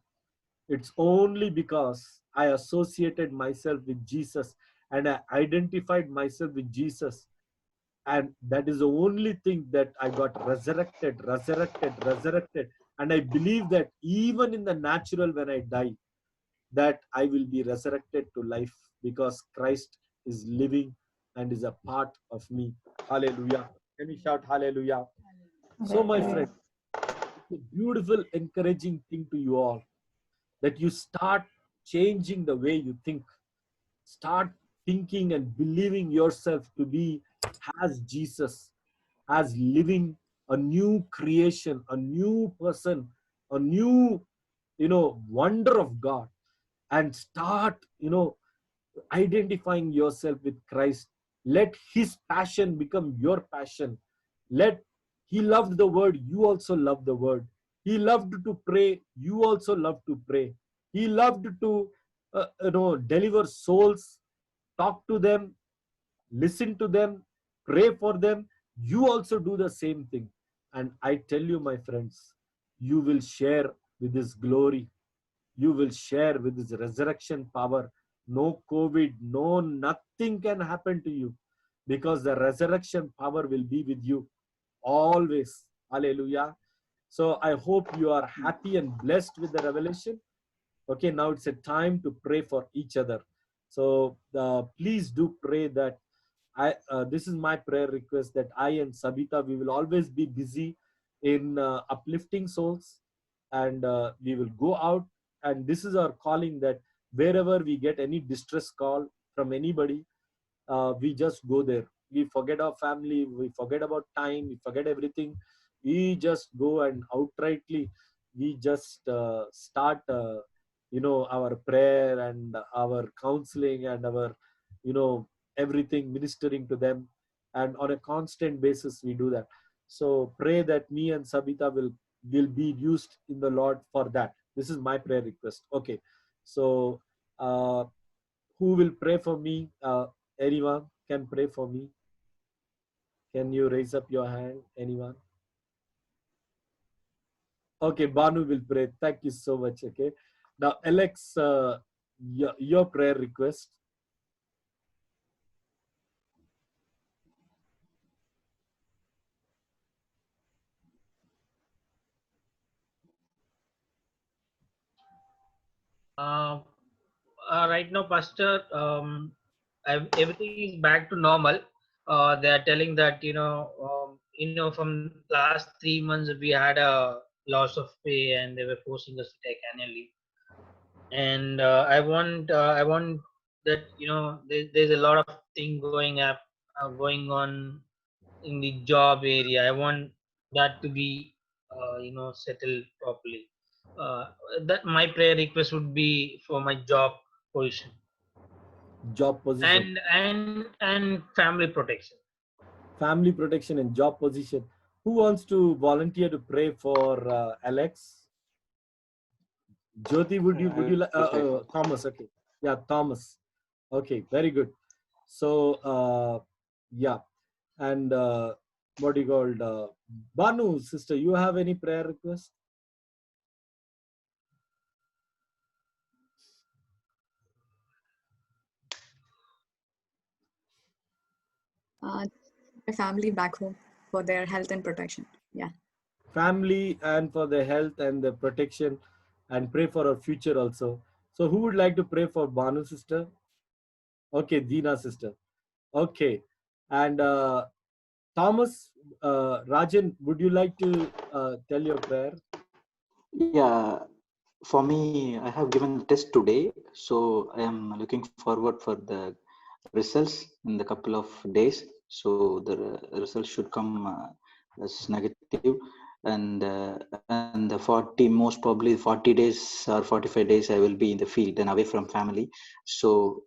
[SPEAKER 1] it's only because I associated myself with Jesus and I identified myself with Jesus. And that is the only thing that I got resurrected. And I believe that even in the natural, when I die, that I will be resurrected to life because Christ is living and is a part of me. Hallelujah. Can we shout hallelujah? So, my friend, it's a beautiful, encouraging thing to you all, that you start changing the way you think. Start thinking and believing yourself to be as Jesus, as living a new creation, a new person, a new, wonder of God. And start, identifying yourself with Christ. Let his passion become your passion. He loved the word, you also love the word. He loved to pray, you also love to pray. He loved to deliver souls, talk to them, listen to them, pray for them. You also do the same thing. And I tell you, my friends, you will share with his glory. You will share with his resurrection power. No COVID, no, nothing can happen to you, because the resurrection power will be with you always. Hallelujah. So I hope you are happy and blessed with the revelation. Okay, now it's a time to pray for each other. So please do pray that this is my prayer request, that I and Sabita, we will always be busy in uplifting souls, and we will go out. And this is our calling, that wherever we get any distress call from anybody, we just go there. We forget our family, we forget about time, we forget everything. We just go and outrightly, we just start, our prayer and our counseling and our, everything, ministering to them. And on a constant basis, we do that. So pray that me and Sabita will be used in the Lord for that. This is my prayer request. Okay. So who will pray for me? Anyone can pray for me? Can you raise up your hand? Anyone? Okay, Banu will pray. Thank you so much. Okay. Now, Alex, your prayer request.
[SPEAKER 5] Right now, Pastor, everything is back to normal. They are telling that from last 3 months we had a loss of pay, and they were forcing us to take annual leave. And I want that there's a lot of thing going on in the job area. I want that to be settled properly. That my prayer request would be for my job position.
[SPEAKER 1] Job position.
[SPEAKER 5] And family protection.
[SPEAKER 1] Family protection and job position. Who wants to volunteer to pray for Alex? Jyoti, would you like
[SPEAKER 6] Yes,
[SPEAKER 1] Thomas? Okay, yeah, Thomas. Okay, very good. So yeah, and what do you called Banu sister? You have any prayer request?
[SPEAKER 9] My family back home for their health and protection. Yeah.
[SPEAKER 1] Family and for their health and the protection, and pray for our future also. So who would like to pray for Banu sister? Okay, Dina sister. Okay, and Thomas, Rajan, would you like to tell your prayer?
[SPEAKER 7] Yeah, for me, I have given the test today, so I am looking forward for the results in the couple of days. So the results should come as negative, and the 40, most probably 40 days or 45 days I will be in the field and away from family. So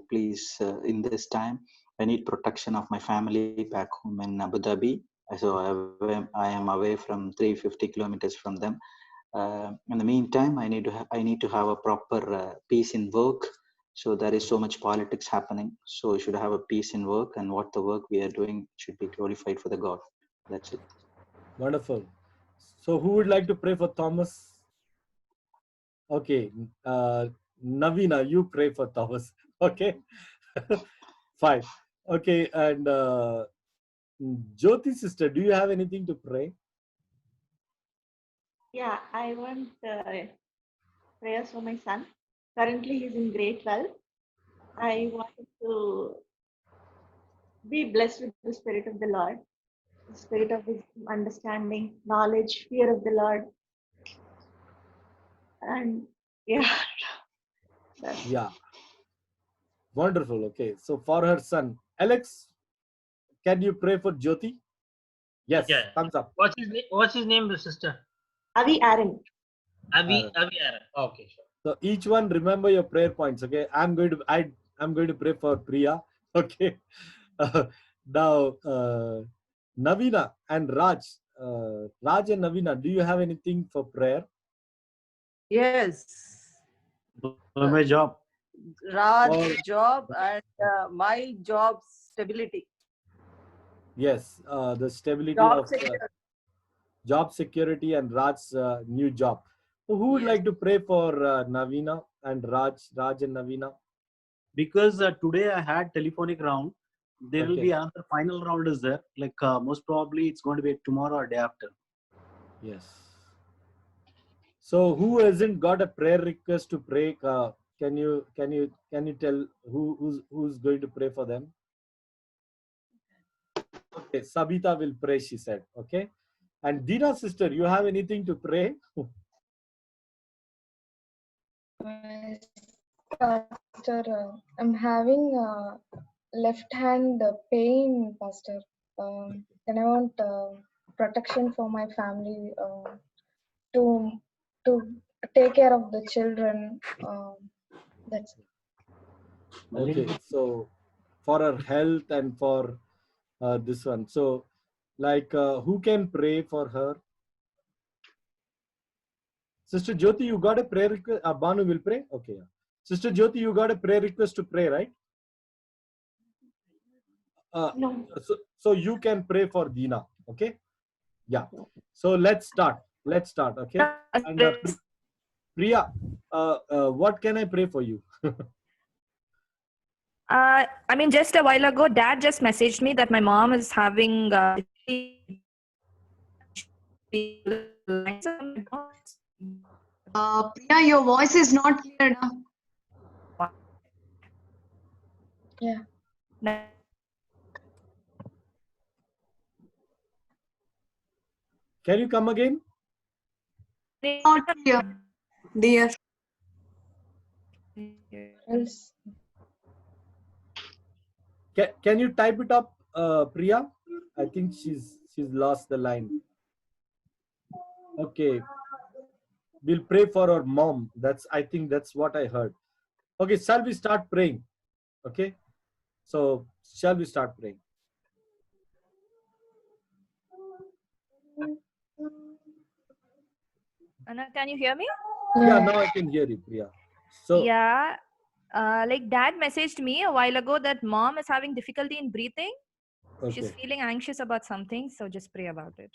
[SPEAKER 7] please, in this time, I need protection of my family back home in Abu Dhabi. So I am away from 350 kilometers from them. In the meantime, I need to have a proper peace in work. So there is so much politics happening. So we should have a peace in work, and what the work we are doing should be glorified for the God. That's it.
[SPEAKER 1] Wonderful. So who would like to pray for Thomas? Okay, Navina, you pray for Thomas. Okay, fine. Okay, and Jyoti sister, do you have anything to pray?
[SPEAKER 8] Yeah, I want prayers for my son. Currently, he's in grade 12. I want him to be blessed with the Spirit of the Lord, the Spirit of wisdom, understanding, knowledge, fear of the Lord. And yeah, that's
[SPEAKER 1] Yeah, wonderful. Okay, so for her son, Alex, can you pray for Jyoti? Yes,
[SPEAKER 5] Yeah.
[SPEAKER 1] thumbs up.
[SPEAKER 5] What's his name, the sister?
[SPEAKER 8] Avi Aaron.
[SPEAKER 1] Aaron.
[SPEAKER 5] Avi Aaron. Okay, sure.
[SPEAKER 1] So each one remember your prayer points. Okay, I'm going to pray for Priya. Okay, now Navina and Raj. Raj and Navina, do you have anything for prayer?
[SPEAKER 4] Yes.
[SPEAKER 10] For my job.
[SPEAKER 4] Raj's job and my job stability.
[SPEAKER 1] Yes, the stability
[SPEAKER 4] Job
[SPEAKER 1] of
[SPEAKER 4] security.
[SPEAKER 1] job security and Raj's new job. So who would
[SPEAKER 4] Yes.
[SPEAKER 1] like to pray for Navina and Raj and Navina?
[SPEAKER 10] Because today I had telephonic round. There will
[SPEAKER 1] Okay.
[SPEAKER 10] be another final round is there. Like most probably it's going to be tomorrow or day after.
[SPEAKER 1] Yes. So who hasn't got a prayer request to pray? Can you tell who's going to pray for them? Okay, Sabita will pray, she said. Okay. And Dina sister, you have anything to pray?
[SPEAKER 2] Pastor, I'm having left hand pain, Pastor. And I want protection for my family to take care of the children. That's it.
[SPEAKER 1] Okay, so for her health and for this one. So, like, who can pray for her? Sister Jyoti, you got a prayer request? Banu will pray? Okay. Yeah. Sister Jyoti, you got a prayer request to pray, right?
[SPEAKER 8] No.
[SPEAKER 1] So you can pray for Dina. Okay. Yeah. So let's start. Okay. And Priya, what can I pray for you?
[SPEAKER 3] I mean, just a while ago, Dad just messaged me that my mom is having
[SPEAKER 9] Priya, your voice is not clear.
[SPEAKER 2] Yeah.
[SPEAKER 1] Can you come again?
[SPEAKER 9] Not clear. Dear.
[SPEAKER 2] Else.
[SPEAKER 1] Can you type it up, Priya? I think she's lost the line. Okay. We'll pray for our mom. I think that's what I heard. Okay, shall we start praying? Okay. So shall we start praying?
[SPEAKER 3] Anna, can you hear me?
[SPEAKER 1] Yeah, now I can hear you, Priya. So
[SPEAKER 11] Yeah. Like dad messaged me a while ago that mom is having difficulty in breathing. She's
[SPEAKER 1] okay.
[SPEAKER 11] feeling anxious about something. So just pray about it.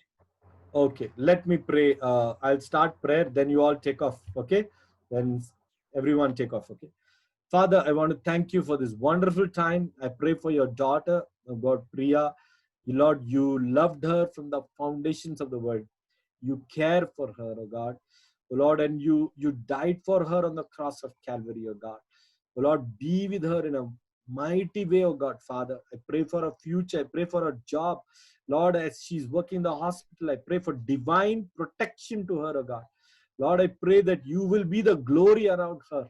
[SPEAKER 1] Okay, let me pray. I'll start prayer, then you all take off. Okay, then everyone take off. Okay. Father, I want to thank you for this wonderful time. I pray for your daughter, oh God, Priya. Lord, you loved her from the foundations of the world. You care for her, oh God. Oh Lord, and you died for her on the cross of Calvary, oh God. Oh Lord, be with her in a mighty way, oh God, Father. I pray for her future. I pray for her job. Lord, as she's working in the hospital, I pray for divine protection to her, oh God. Lord, I pray that you will be the glory around her,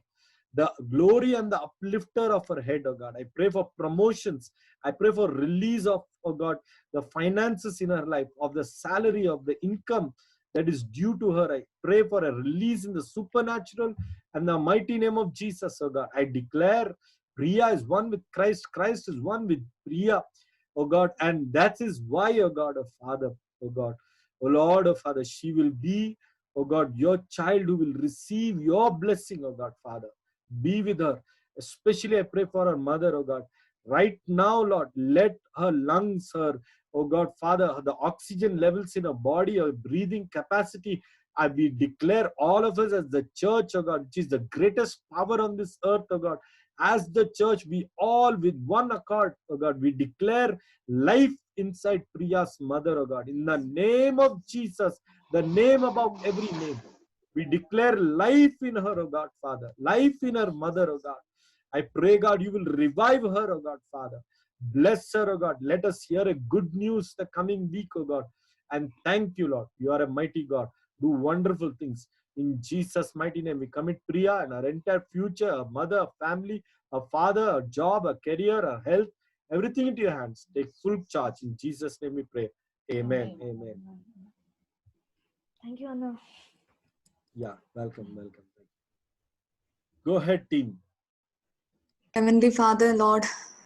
[SPEAKER 1] the glory and the uplifter of her head, oh God. I pray for promotions. I pray for release of, oh God, the finances in her life, of the salary, of the income that is due to her. I pray for a release in the supernatural and the mighty name of Jesus, oh God. I declare Priya is one with Christ. Christ is one with Priya, oh God. And that is why, oh God, oh Father, oh God, oh Lord, oh Father, she will be, oh God, your child who will receive your blessing, oh God, Father. Be with her. Especially I pray for her mother, oh God. Right now, Lord, let her lungs, her, oh God, Father, the oxygen levels in her body, her breathing capacity, we declare all of us as the church, oh God, which is the greatest power on this earth, oh God. As the church, we all with one accord, oh God, we declare life inside Priya's mother, oh God. In the name of Jesus, the name above every name. We declare life in her, oh God, Father. Life in her mother, oh God. I pray, God, you will revive her, oh God, Father. Bless her, oh God. Let us hear a good news the coming week, oh God. And thank you, Lord. You are a mighty God. Do wonderful things. In Jesus' mighty name, we commit Priya and her entire future, her mother, her family, her father, her job, her career, her health, everything into your hands. Take full charge. In Jesus' name we pray. Amen. Amen.
[SPEAKER 11] Thank you, Anna.
[SPEAKER 1] Yeah, welcome. Go ahead, team.
[SPEAKER 9] Heavenly Father, Lord,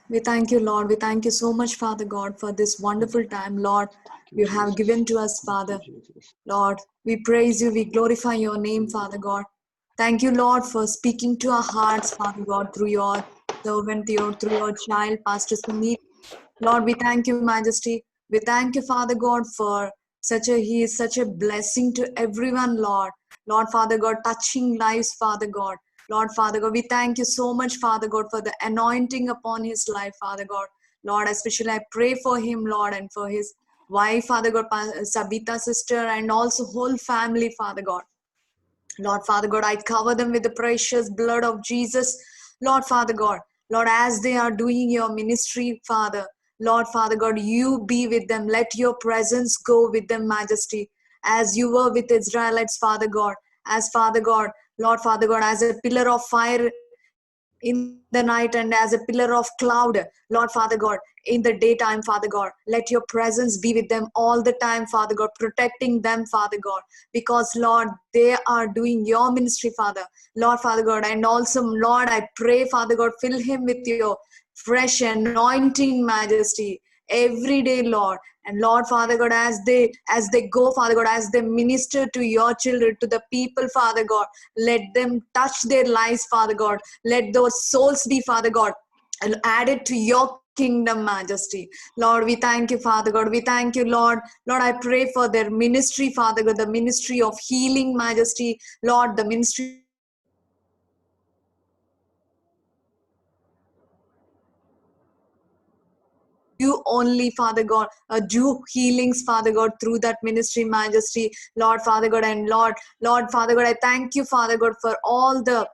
[SPEAKER 9] we thank you, Lord. We thank you so much, Father God, for this wonderful time, Lord, you have given to us, Father. Lord, we praise you. We glorify your name, Father God. Thank you, Lord, for speaking to our hearts, Father God, through your servant, through your child, Pastor Sunil. Lord, we thank you, Majesty. We thank you, Father God, for he is such a blessing to everyone, Lord. Lord, Father God, touching lives, Father God. Lord, Father God, we thank you so much, Father God, for the anointing upon his life, Father God. Lord, especially I pray for him, Lord, and for his wife, Father God, Sabita sister, and also whole family, Father God. Lord, Father God, I cover them with the precious blood of Jesus. Lord, Father God, Lord, as they are doing your ministry, Father, Lord, Father God, you be with them. Let your presence go with them, Majesty, as you were with Israelites, Father God, as Father God, Lord, Father God, as a pillar of fire in the night and as a pillar of cloud, Lord, Father God, in the daytime, Father God. Let your presence be with them all the time, Father God, protecting them, Father God, because, Lord, they are doing your ministry, Father, Lord, Father God. And also, Lord, I pray, Father God, fill him with your fresh anointing, Majesty, every day, Lord. And Lord, Father God, as they go, Father God, as they minister to your children, to the people, Father God, let them touch their lives, Father God. Let those souls be, Father God, and added to your kingdom, Majesty. Lord, we thank you, Father God. We thank you, Lord. Lord, I pray for their ministry, Father God, the ministry of healing, Majesty. Lord, the ministry you only, Father God, do healings, Father God, through that ministry, Majesty, Lord, Father God. And Lord, Father God, I thank you, Father God, for all the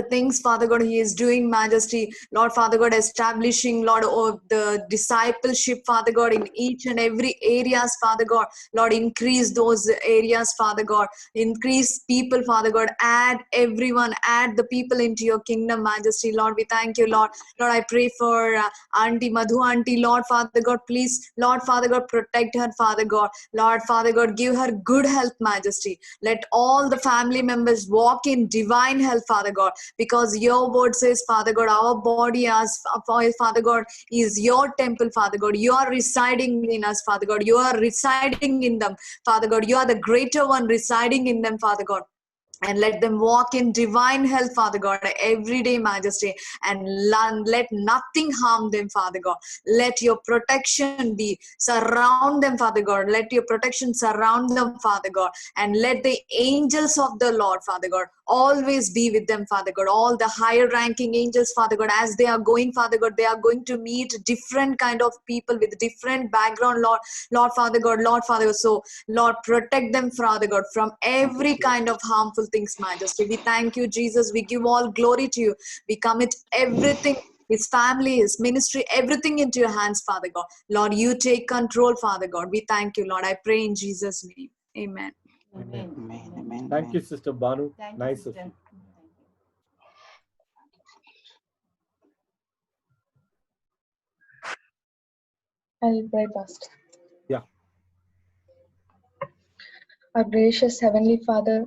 [SPEAKER 9] things, Father God, he is doing, Majesty, Lord, Father God, establishing, Lord, the discipleship, Father God, in each and every areas, Father God. Lord, increase those areas, Father God. Increase people, Father God. Add everyone, add the people into your kingdom, Majesty. Lord, we thank you, Lord. Lord, I pray for Auntie Madhu, Auntie, Lord, Father God, please, Lord, Father God, protect her, Father God. Lord, Father God, give her good health, Majesty. Let all the family members walk in divine health, Father God, because your word says, Father God, our body as Father God is your temple, Father God. You are residing in us, Father God. You are residing in them, Father God. You are the greater one residing in them, Father God. and let them walk in divine health, Father God, every day, Majesty, and let nothing harm them, Father God. Let your protection be surround them, Father God. Let your protection surround them, Father God, and let the angels of the Lord, Father God, always be with them, Father God. All the higher ranking angels, Father God, as they are going, Father God, they are going to meet different kind of people with different background, Lord Father God, Lord Father God. So Lord, protect them, Father God, from every kind of harmful things, Majesty. We thank you, Jesus. We give all glory to you. We commit everything, his family, his ministry, everything into your hands, Father God. Lord, you take control, Father God. We thank you, Lord. I pray in Jesus' name. Amen.
[SPEAKER 7] Amen.
[SPEAKER 1] Thank you, Sister Banu.
[SPEAKER 12] Thank you,
[SPEAKER 1] Nice of
[SPEAKER 12] sister.
[SPEAKER 1] you.
[SPEAKER 2] I'll pray, Pastor.
[SPEAKER 1] Yeah.
[SPEAKER 2] Our gracious Heavenly Father,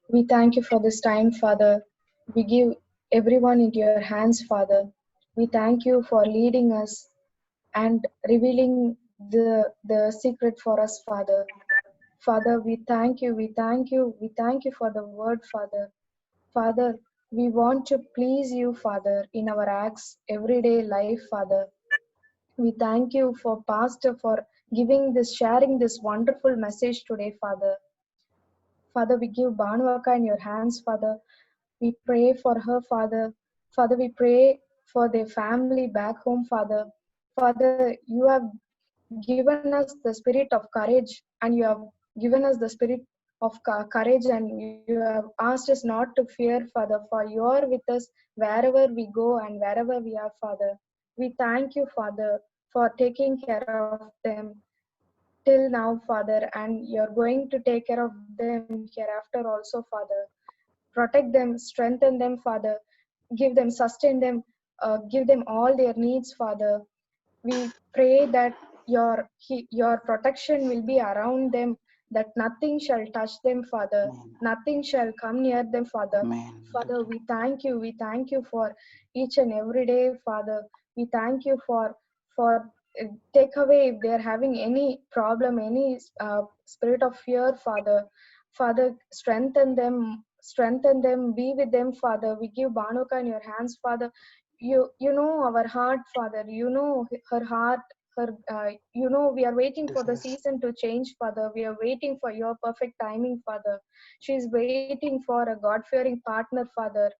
[SPEAKER 2] we thank you for this time, Father. We give everyone into your hands, Father. We thank you for leading us and revealing the secret for us, Father. Father, we thank you, we thank you, we thank you for the word, Father. Father, we want to please you, Father, in our acts, everyday life, Father. We thank you for Pastor for sharing this wonderful message today, Father. Father, we give Banwaka in your hands, Father. We pray for her, Father. Father, we pray for their family back home, Father. Father, you have given us the spirit of courage, and you have given us the spirit of courage, and you have asked us not to fear, Father, for you are with us wherever we go and wherever we are, Father. We thank you, Father, for taking care of them till now, Father, and you're going to take care of them hereafter also, Father. Protect them, strengthen them, Father. Give them, sustain them, give them all their needs, Father. We pray that your protection will be around them, that nothing shall touch them, Father. Nothing shall come near them, Father. Father, we thank you for each and every day, Father. We thank you for take away if they are having any problem, any spirit of fear, Father. Father, strengthen them, be with them, Father. We give Banuka in your hands, Father. You know our heart, Father. You know her heart. We are waiting for the season to change, Father. We are waiting for your perfect timing, Father. She is waiting for a God-fearing partner, Father.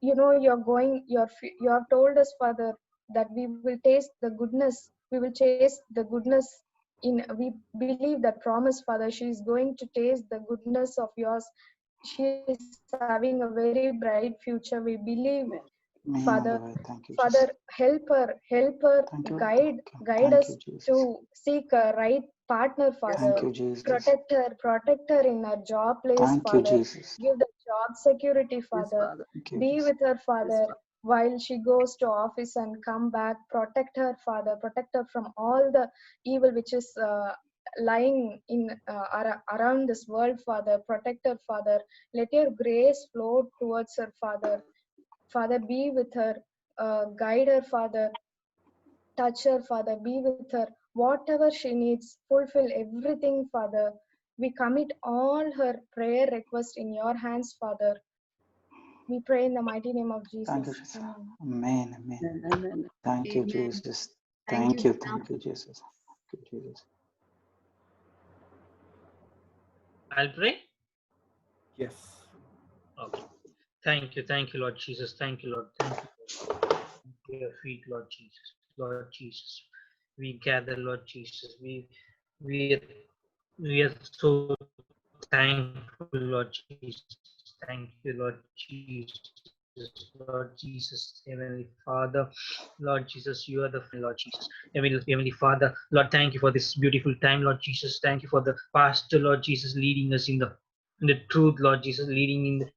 [SPEAKER 2] You have told us, Father, that we will taste the goodness. We will taste the goodness. We believe that promise, Father. She is going to taste the goodness of yours. She is having a very bright future. We believe, Father. Father, help her, guide us to seek a right partner, Father. Protect her in her job place, Father. Give the job security, Father. Be with her, Father, while she goes to office and come back. Protect her, Father. Protect her from all the evil which is lying in around this world, Father. Protect her, Father. Let your grace flow towards her, Father. Father, be with her, guide her, Father, touch her, Father, be with her. Whatever she needs, fulfill everything, Father. We commit all her prayer requests in your hands, Father. We pray in the mighty name of Jesus.
[SPEAKER 7] Thank you, Jesus.
[SPEAKER 2] Amen.
[SPEAKER 7] Amen. Thank you,
[SPEAKER 9] Amen.
[SPEAKER 7] Jesus.
[SPEAKER 9] Thank you,
[SPEAKER 7] Thank you, Jesus. Thank you, Jesus.
[SPEAKER 5] I'll pray.
[SPEAKER 1] Yes.
[SPEAKER 5] Okay. Thank you, Lord Jesus. Thank you, Lord. Thank you. Thank you, your feet, Lord Jesus. Lord Jesus, we gather, Lord Jesus. We are so thankful, Lord Jesus. Thank you, Lord Jesus. Lord Jesus, Heavenly Father, Lord Jesus, you are the Lord Jesus. Heavenly Father, Lord, thank you for this beautiful time, Lord Jesus. Thank you for the pastor, Lord Jesus, leading us in the truth, Lord Jesus, leading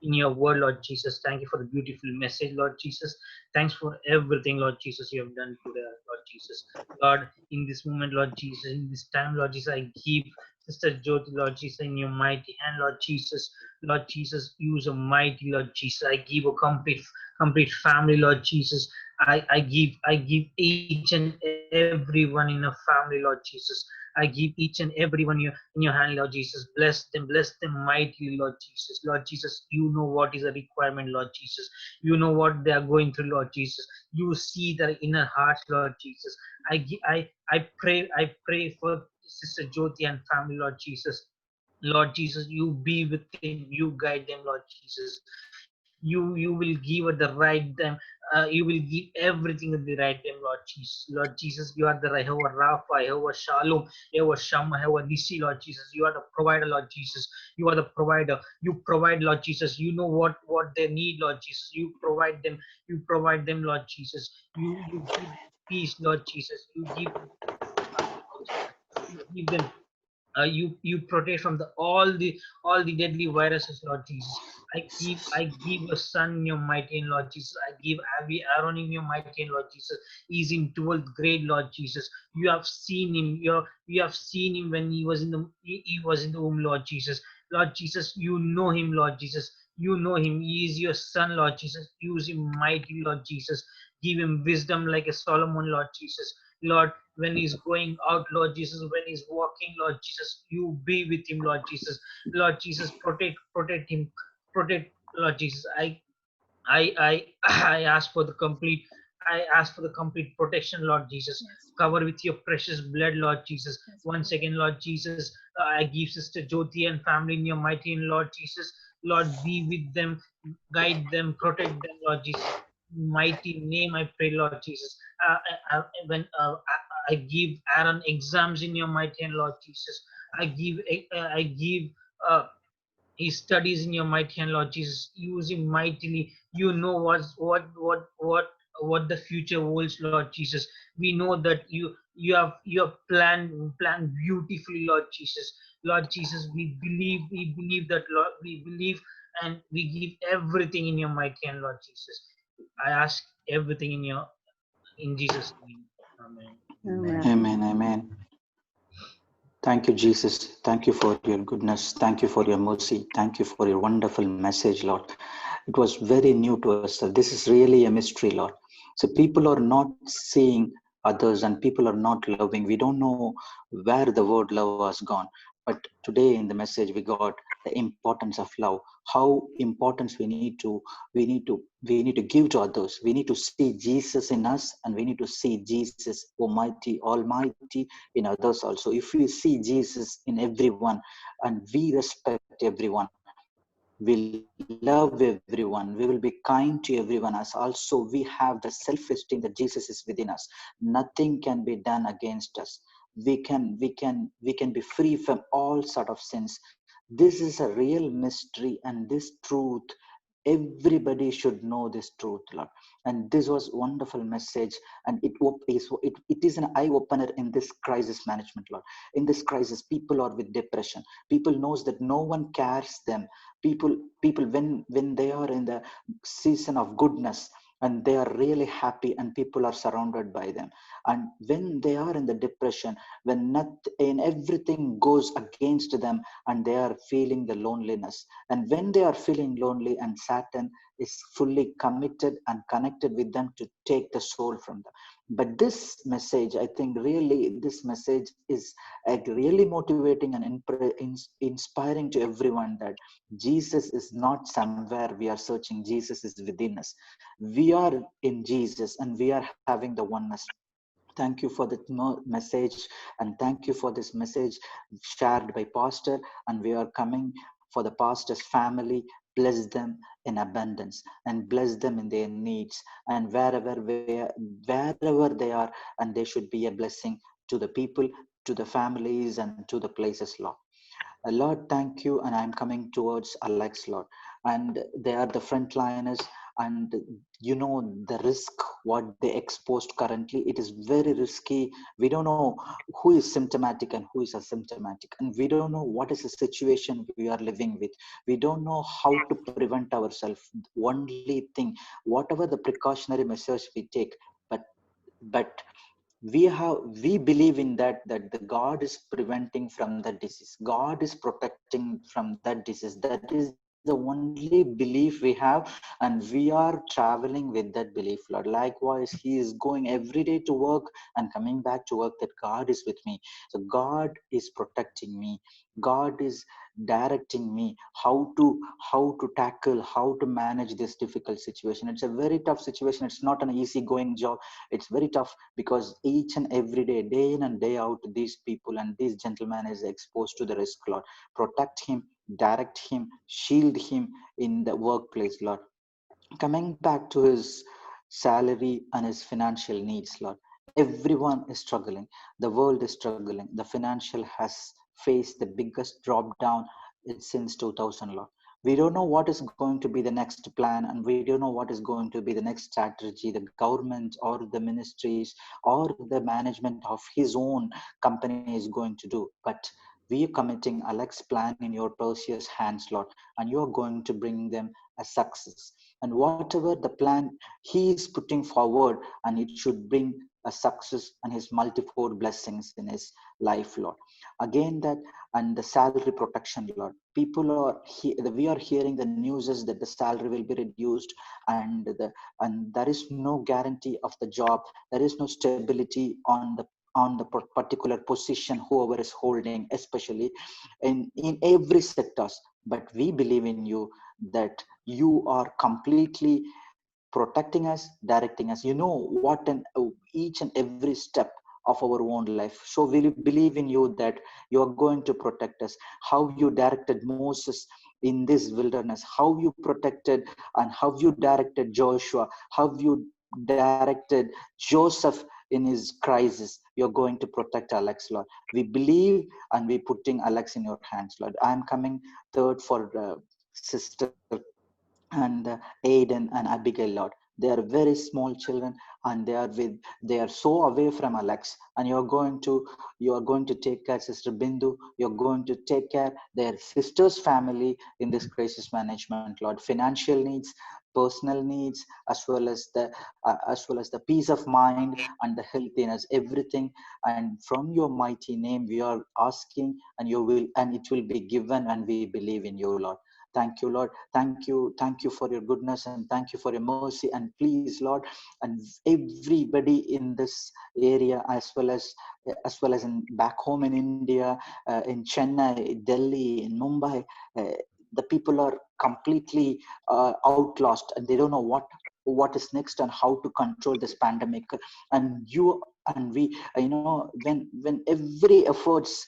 [SPEAKER 5] in your word, Lord Jesus. Thank you for the beautiful message, Lord Jesus. Thanks for everything, Lord Jesus, you have done today, Lord Jesus. Lord, in this moment, Lord Jesus, in this time, Lord Jesus, I give Sister Jyoti, Lord Jesus, in your mighty hand, Lord Jesus. Lord Jesus, use a mighty, Lord Jesus. I give a complete family, Lord Jesus. I give each and everyone in a family, Lord Jesus. I give each and everyone in your hand, Lord Jesus. Bless them mightily, Lord Jesus. Lord Jesus, you know what is a requirement, Lord Jesus. You know what they are going through, Lord Jesus. You see their inner hearts, Lord Jesus. I pray for Sister Jyoti and family, Lord Jesus. Lord Jesus, you be with them, you guide them, Lord Jesus. You will give her the right them. You will give everything at the right time, Lord Jesus. Lord Jesus, you are the Jehovah Rapha, Jehovah Shalom, Jehovah Shammah, Jehovah Nissi, Lord Jesus. You are the provider, Lord Jesus. You are the provider. You provide, Lord Jesus. You know what they need, Lord Jesus. You provide them. You provide them, Lord Jesus. You give peace, Lord Jesus. You give them family, Lord Jesus. You give them you protect from all the deadly viruses, Lord Jesus. I give a son in your mighty name, Lord Jesus. I give Abby Aaron in your mighty name, Lord Jesus. He's in 12th grade, Lord Jesus. You have seen him. You have seen him when he was in the womb, Lord Jesus. Lord Jesus, you know him, Lord Jesus. You know him. He is your son, Lord Jesus. Use him mightily, Lord Jesus. Give him wisdom like a Solomon, Lord Jesus. Lord, when he's going out, Lord Jesus, when he's walking, Lord Jesus, you be with him, Lord Jesus. Lord Jesus, protect him, protect, Lord Jesus. I ask for the complete, I ask for the complete protection, Lord Jesus. Cover with your precious blood, Lord Jesus. Once again, Lord Jesus, I give Sister Jyoti and family in your mighty name, Lord Jesus. Lord, be with them, guide them, protect them, Lord Jesus. Mighty name, I pray, Lord Jesus. I give Aaron exams in your mighty name, Lord Jesus. I give uh, his studies in your mighty hand, Lord Jesus. Use him mightily. You know what the future holds, Lord Jesus. We know that you have planned beautifully, Lord Jesus. Lord Jesus, we believe that, Lord. We believe and we give everything in your mighty hand, Lord Jesus. I ask everything in Jesus' name. Amen.
[SPEAKER 7] Amen. Amen. Thank you, Jesus. Thank you for your goodness. Thank you for your mercy. Thank you for your wonderful message, Lord. It was very new to us. This is really a mystery, Lord. So people are not seeing others and people are not loving. We don't know where the word love has gone. But today in the message we got the importance of love, how importance we need to give to others. We need to see Jesus in us and we need to see Jesus Almighty in others also. If we see Jesus in everyone and we respect everyone, we love everyone, we will be kind to everyone, as also we have the self-esteem that Jesus is within us. Nothing can be done against us. We can be free from all sort of sins. This is a real mystery, and this truth, everybody should know this truth, Lord. And this was wonderful message, and it is an eye opener in this crisis management, Lord. In this crisis, people are with depression. People knows that no one cares them. People when they are in the season of goodness and they are really happy and people are surrounded by them, and when they are in the depression, when everything goes against them and they are feeling the loneliness, and when they are feeling lonely and Satan is fully committed and connected with them to take the soul from them. But this message, I think really this message is really motivating and inspiring to everyone that Jesus is not somewhere we are searching. Jesus is within us. We are in Jesus and we are having the oneness. Thank you for the message, and thank you for this message shared by Pastor. And we are coming for the pastor's family. Bless them in abundance and bless them in their needs and wherever they are, and they should be a blessing to the people, to the families, and to the places, Lord. Lord, thank you. And I'm coming towards Alex, Lord. And they are the frontliners, and you know the risk what they exposed currently. It is very risky. We don't know who is symptomatic and who is asymptomatic, and we don't know what is the situation we are living with. We don't know how to prevent ourselves. Only thing, whatever the precautionary measures we take, but we believe in that the God is preventing from that disease. God is protecting from that disease. That is the only belief we have, and we are traveling with that belief, Lord. Likewise, he is going every day to work and coming back to work, that God is with me. So God is protecting me. God is directing me how to tackle, how to manage this difficult situation. It's a very tough situation. It's not an easy going job. It's very tough, because each and every day, day in and day out, these people and this gentleman is exposed to the risk, Lord. Protect him, direct him, shield him in the workplace, Lord. Coming back to his salary and his financial needs, Lord. Everyone is struggling. The world is struggling. The financial has faced the biggest drop down since 2000, Lord. We don't know what is going to be the next plan, and we don't know what is going to be the next strategy the government or the ministries or the management of his own company is going to do. But we are committing Alex's plan in your precious hands, Lord, and you are going to bring them a success. And whatever the plan he is putting forward, and it should bring a success and his multifold blessings in his life, Lord. Again, that and the salary protection, Lord. People are we are hearing the news is that the salary will be reduced, and there is no guarantee of the job. There is no stability on the particular position whoever is holding, especially in every sectors. But we believe in you, that you are completely protecting us, directing us. You know what and each and every step of our own life. So we believe in you that you are going to protect us. How you directed Moses in this wilderness, how you protected and how you directed Joshua, how you directed Joseph in his crisis. You're going to protect Alex, Lord. We believe, and we're putting Alex in your hands, Lord. I'm coming third for sister and Aiden and Abigail, Lord. They are very small children, and they are so away from Alex. And you are going to take care Sister Bindu. You're going to take care their sister's family in this crisis management, Lord. Financial needs, personal needs, as well as the peace of mind and the healthiness, everything. And from your mighty name, we are asking, and it will be given, and we believe in you, Lord. Thank you, Lord. Thank you for your goodness, and thank you for your mercy. And please, Lord, and everybody in this area, as well as in back home in India, in Chennai, Delhi, in Mumbai, the people are completely outlost, and they don't know what is next and how to control this pandemic. And we, when every efforts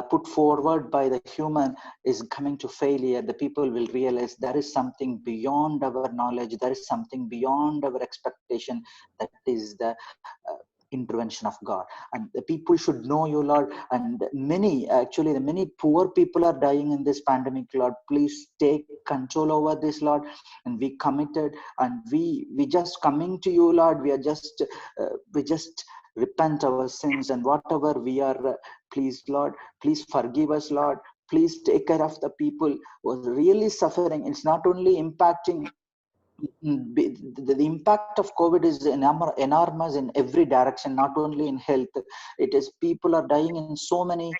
[SPEAKER 7] put forward by the human is coming to failure, the people will realize there is something beyond our knowledge, there is something beyond our expectation, that is the intervention of God. And the people should know you, Lord. And the many poor people are dying in this pandemic, Lord. Please take control over this, Lord. And we committed, and we just coming to you, Lord. We just repent our sins, and whatever we are, please, Lord, please forgive us, Lord. Please take care of the people who are really suffering. It's not only impacting the impact of COVID is enormous in every direction, not only in health. It is people are dying in so many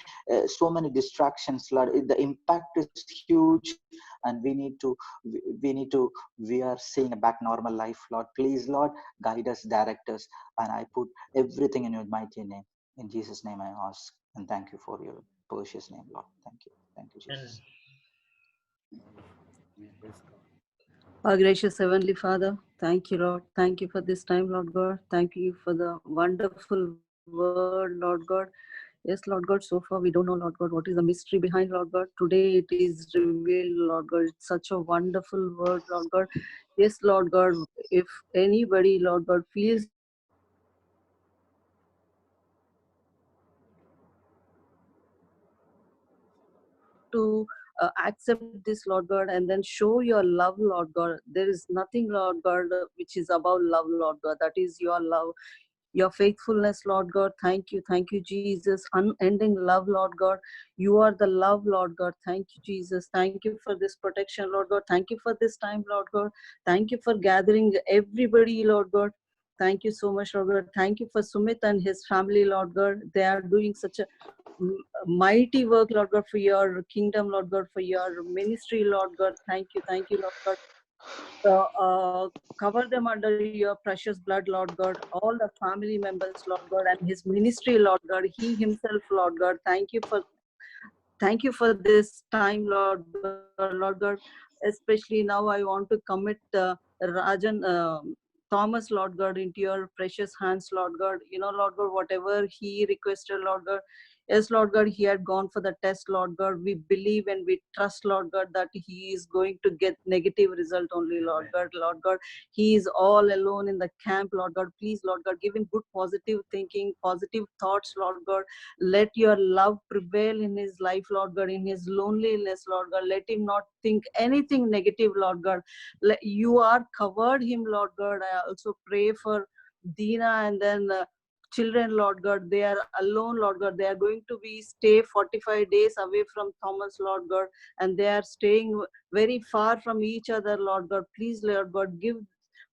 [SPEAKER 7] distractions, Lord. The impact is huge, and we are seeing a back normal life, Lord. Please, Lord, guide us, direct us, and I put everything in your mighty name. In Jesus' name I ask, and thank you for your precious name, Lord. Thank you, Jesus.
[SPEAKER 4] Our gracious Heavenly Father, thank you, Lord. Thank you for this time, Lord God. Thank you for the wonderful word, Lord God. Yes, Lord God, so far we don't know, Lord God, what is the mystery behind, Lord God. Today it is revealed, Lord God. It's such a wonderful word, Lord God. Yes, Lord God, if anybody, Lord God, feels to accept this, Lord God, and then show your love, Lord God. There is nothing, Lord God, which is above love, Lord God. That is your love, your faithfulness, Lord God. Thank you, Jesus. Unending love, Lord God. You are the love, Lord God. Thank you, Jesus. Thank you for this protection, Lord God. Thank you for this time, Lord God. Thank you for gathering everybody, Lord God. Thank you so much, Lord God. Thank you for Sumit and his family, Lord God. They are doing such a mighty work, Lord God, for your kingdom, Lord God, for your ministry, Lord God. Thank you, Lord God. Cover them under your precious blood, Lord God. All the family members, Lord God, and his ministry, Lord God. He himself, Lord God. Thank you for this time, Lord God. Lord God, especially now I want to commit Rajan Thomas, Lord God, into your precious hands, Lord God. You know, Lord God, whatever he requested, Lord God. Yes, Lord God, he had gone for the test, Lord God. We believe and we trust, Lord God, that he is going to get negative result only, Lord God. Lord God, he is all alone in the camp, Lord God. Please, Lord God, give him good positive thinking, positive thoughts, Lord God. Let your love prevail in his life, Lord God, in his loneliness, Lord God. Let him not think anything negative, Lord God. You are covered him, Lord God. I also pray for Dina and then children, Lord God. They are alone, Lord God. They are going to be stay 45 days away from Thomas, Lord God, and they are staying very far from each other, Lord God. Please, Lord God, give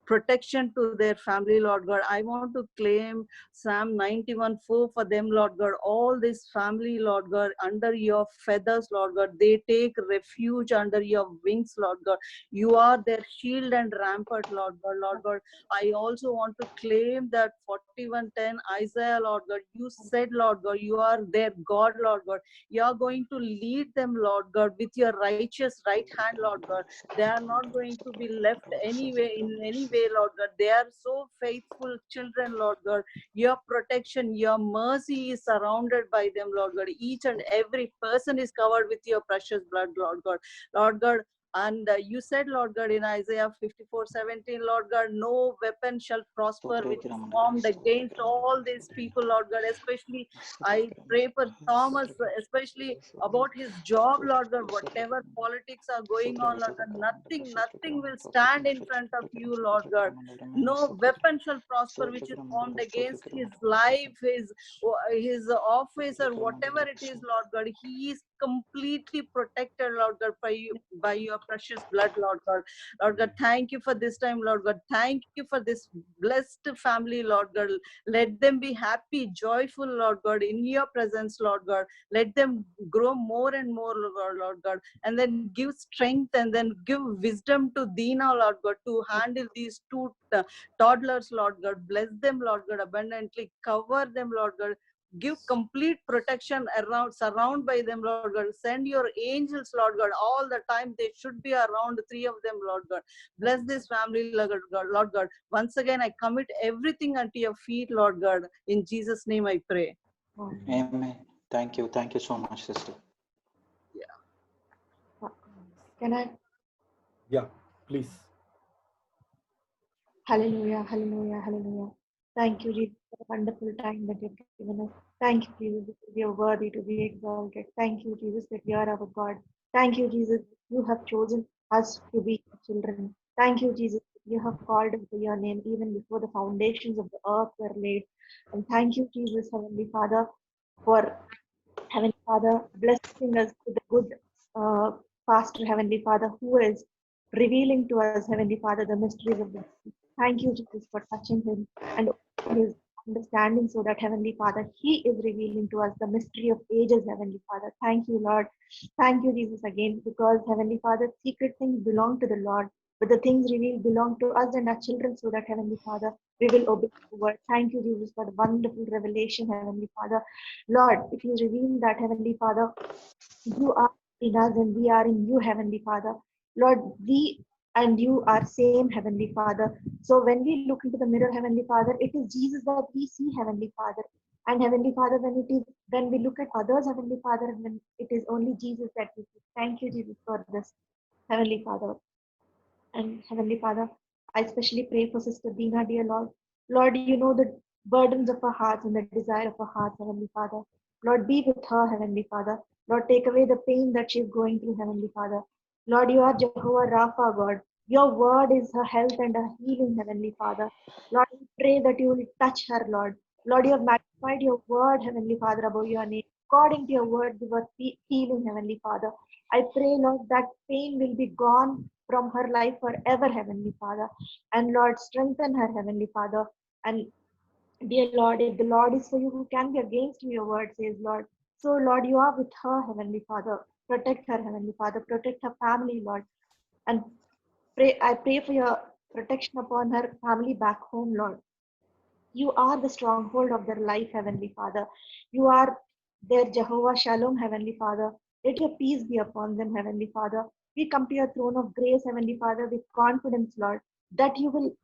[SPEAKER 4] protection to their family, Lord God. I want to claim Psalm 91:4 for them, Lord God. All this family, Lord God, under your feathers, Lord God. They take refuge under your wings, Lord God. You are their shield and rampart, Lord God. Lord God, I also want to claim that 41:10 Isaiah, Lord God. You said, Lord God, you are their God, Lord God. You are going to lead them, Lord God, with your righteous right hand, Lord God. They are not going to be left anyway in any way, Lord God. They are so faithful children, Lord God. Your protection, your mercy is surrounded by them, Lord God. Each and every person is covered with your precious blood, Lord God. Lord God, and you said, Lord God, in Isaiah 54:17, Lord God, no weapon shall prosper which is formed against all these people, Lord God. Especially, I pray for Thomas, especially about his job, Lord God. Whatever politics are going on, Lord God, nothing will stand in front of you, Lord God. No weapon shall prosper which is formed against his life, his office, or whatever it is, Lord God. He is completely protected, Lord God, by your precious blood, Lord God. Lord God, thank you for this time, Lord God. Thank you for this blessed family, Lord God. Let them be happy, joyful, Lord God, in your presence, Lord God. Let them grow more and more, Lord God, and then give strength and then give wisdom to Dina, Lord God, to handle these two toddlers, Lord God. Bless them, Lord God, abundantly. Cover them, Lord God. Give complete protection around, surround by them, Lord God. Send your angels, Lord God, all the time. They should be around, 3 of them, Lord God. Bless this family, Lord God. Once again, I commit everything unto your feet, Lord God. In Jesus' name I pray.
[SPEAKER 7] Amen. Thank you so much, sister.
[SPEAKER 8] Yeah. Can I?
[SPEAKER 1] Yeah, please.
[SPEAKER 8] Hallelujah, hallelujah, hallelujah. Thank you, Jesus, for the wonderful time that you've given us. Thank you, Jesus, because you're worthy to be exalted. Thank you, Jesus, that you're our God. Thank you, Jesus, you have chosen us to be your children. Thank you, Jesus, you have called us by your name even before the foundations of the earth were laid. And thank you, Jesus, Heavenly Father, for Heavenly Father blessing us with the good pastor, Heavenly Father, who is revealing to us, Heavenly Father, the mysteries of the. Thank you, Jesus, for touching him and his understanding so that, Heavenly Father, he is revealing to us the mystery of ages, Heavenly Father. Thank you, Lord. Thank you, Jesus, again, because, Heavenly Father, secret things belong to the Lord, but the things revealed belong to us and our children so that, Heavenly Father, we will obey the word. Thank you, Jesus, for the wonderful revelation, Heavenly Father. Lord, it is revealed that, Heavenly Father, you are in us and we are in you, Heavenly Father. Lord, we and you are same, Heavenly Father. So when we look into the mirror, Heavenly Father, it is Jesus that we see, Heavenly Father. And Heavenly Father, when we look at others, Heavenly Father, when it is only Jesus that we see. Thank you, Jesus, for this, Heavenly Father. And Heavenly Father, I especially pray for Sister Dina, dear Lord. Lord, you know the burdens of her heart and the desire of her heart, Heavenly Father. Lord, be with her, Heavenly Father. Lord, take away the pain that she is going through, Heavenly Father. Lord, you are Jehovah Rapha, God. Your word is her health and her healing, Heavenly Father. Lord, we pray that you will touch her, Lord. Lord, you have magnified your word, Heavenly Father, above your name. According to your word, we were healing, Heavenly Father. I pray, Lord, that pain will be gone from her life forever, Heavenly Father. And Lord, strengthen her, Heavenly Father. And dear Lord, if the Lord is for you, who can be against you? Your word says, Lord. So, Lord, you are with her, Heavenly Father. Protect her, Heavenly Father. Protect her family, Lord. And I pray for your protection upon her family back home, Lord. You are the stronghold of their life, Heavenly Father. You are their Jehovah Shalom, Heavenly Father. Let your peace be upon them, Heavenly Father. We come to your throne of grace, Heavenly Father, with confidence, Lord, that you will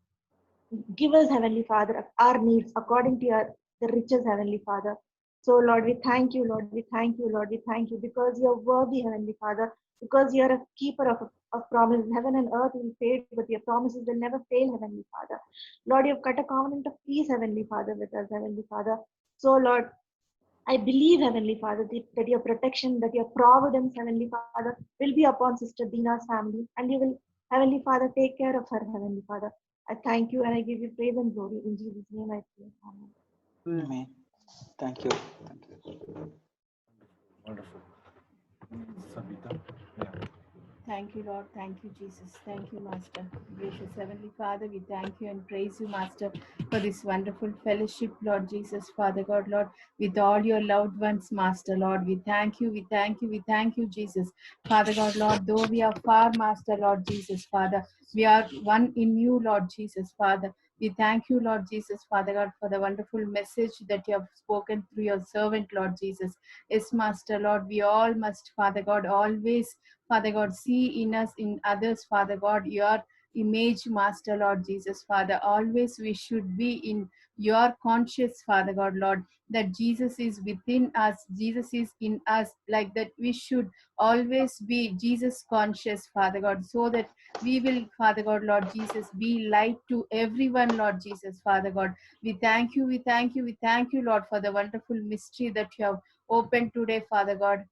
[SPEAKER 8] give us, Heavenly Father, our needs according to your the riches, Heavenly Father. So, Lord, we thank you, Lord. We thank you, Lord. We thank you because you're worthy, Heavenly Father, because you're a keeper of promises. Heaven and earth will fade, but your promises will never fail, Heavenly Father. Lord, you've cut a covenant of peace, Heavenly Father, with us, Heavenly Father. So, Lord, I believe, Heavenly Father, that your protection, that your providence, Heavenly Father, will be upon Sister Dina's family, and you will, Heavenly Father, take care of her, Heavenly Father. I thank you and I give you praise and glory. In Jesus' name I pray. Amen.
[SPEAKER 6] Amen. Thank you. Thank you.
[SPEAKER 1] Wonderful. Sabita. Yeah.
[SPEAKER 12] Thank you, Lord. Thank you, Jesus. Thank you, Master. Gracious Heavenly Father, we thank you and praise you, Master, for this wonderful fellowship, Lord Jesus, Father God, Lord, with all your loved ones, Master, Lord. We thank you, we thank you, we thank you, Jesus. Father God, Lord, though we are far, Master, Lord Jesus, Father, we are one in you, Lord Jesus, Father. We thank you, Lord Jesus, Father God, for the wonderful message that you have spoken through your servant, Lord Jesus. Yes, Master, Lord, we all must, Father God, always, Father God, see in us, in others, Father God, your image, Master, Lord Jesus, Father. Always we should be in your conscious, Father God, Lord, that Jesus is within us, Jesus is in us, like that we should always be Jesus conscious, Father God, so that we will, Father God, Lord Jesus, be light to everyone, Lord Jesus, Father God. We thank you, we thank you, we thank you, Lord, for the wonderful mystery that you have opened today, Father God,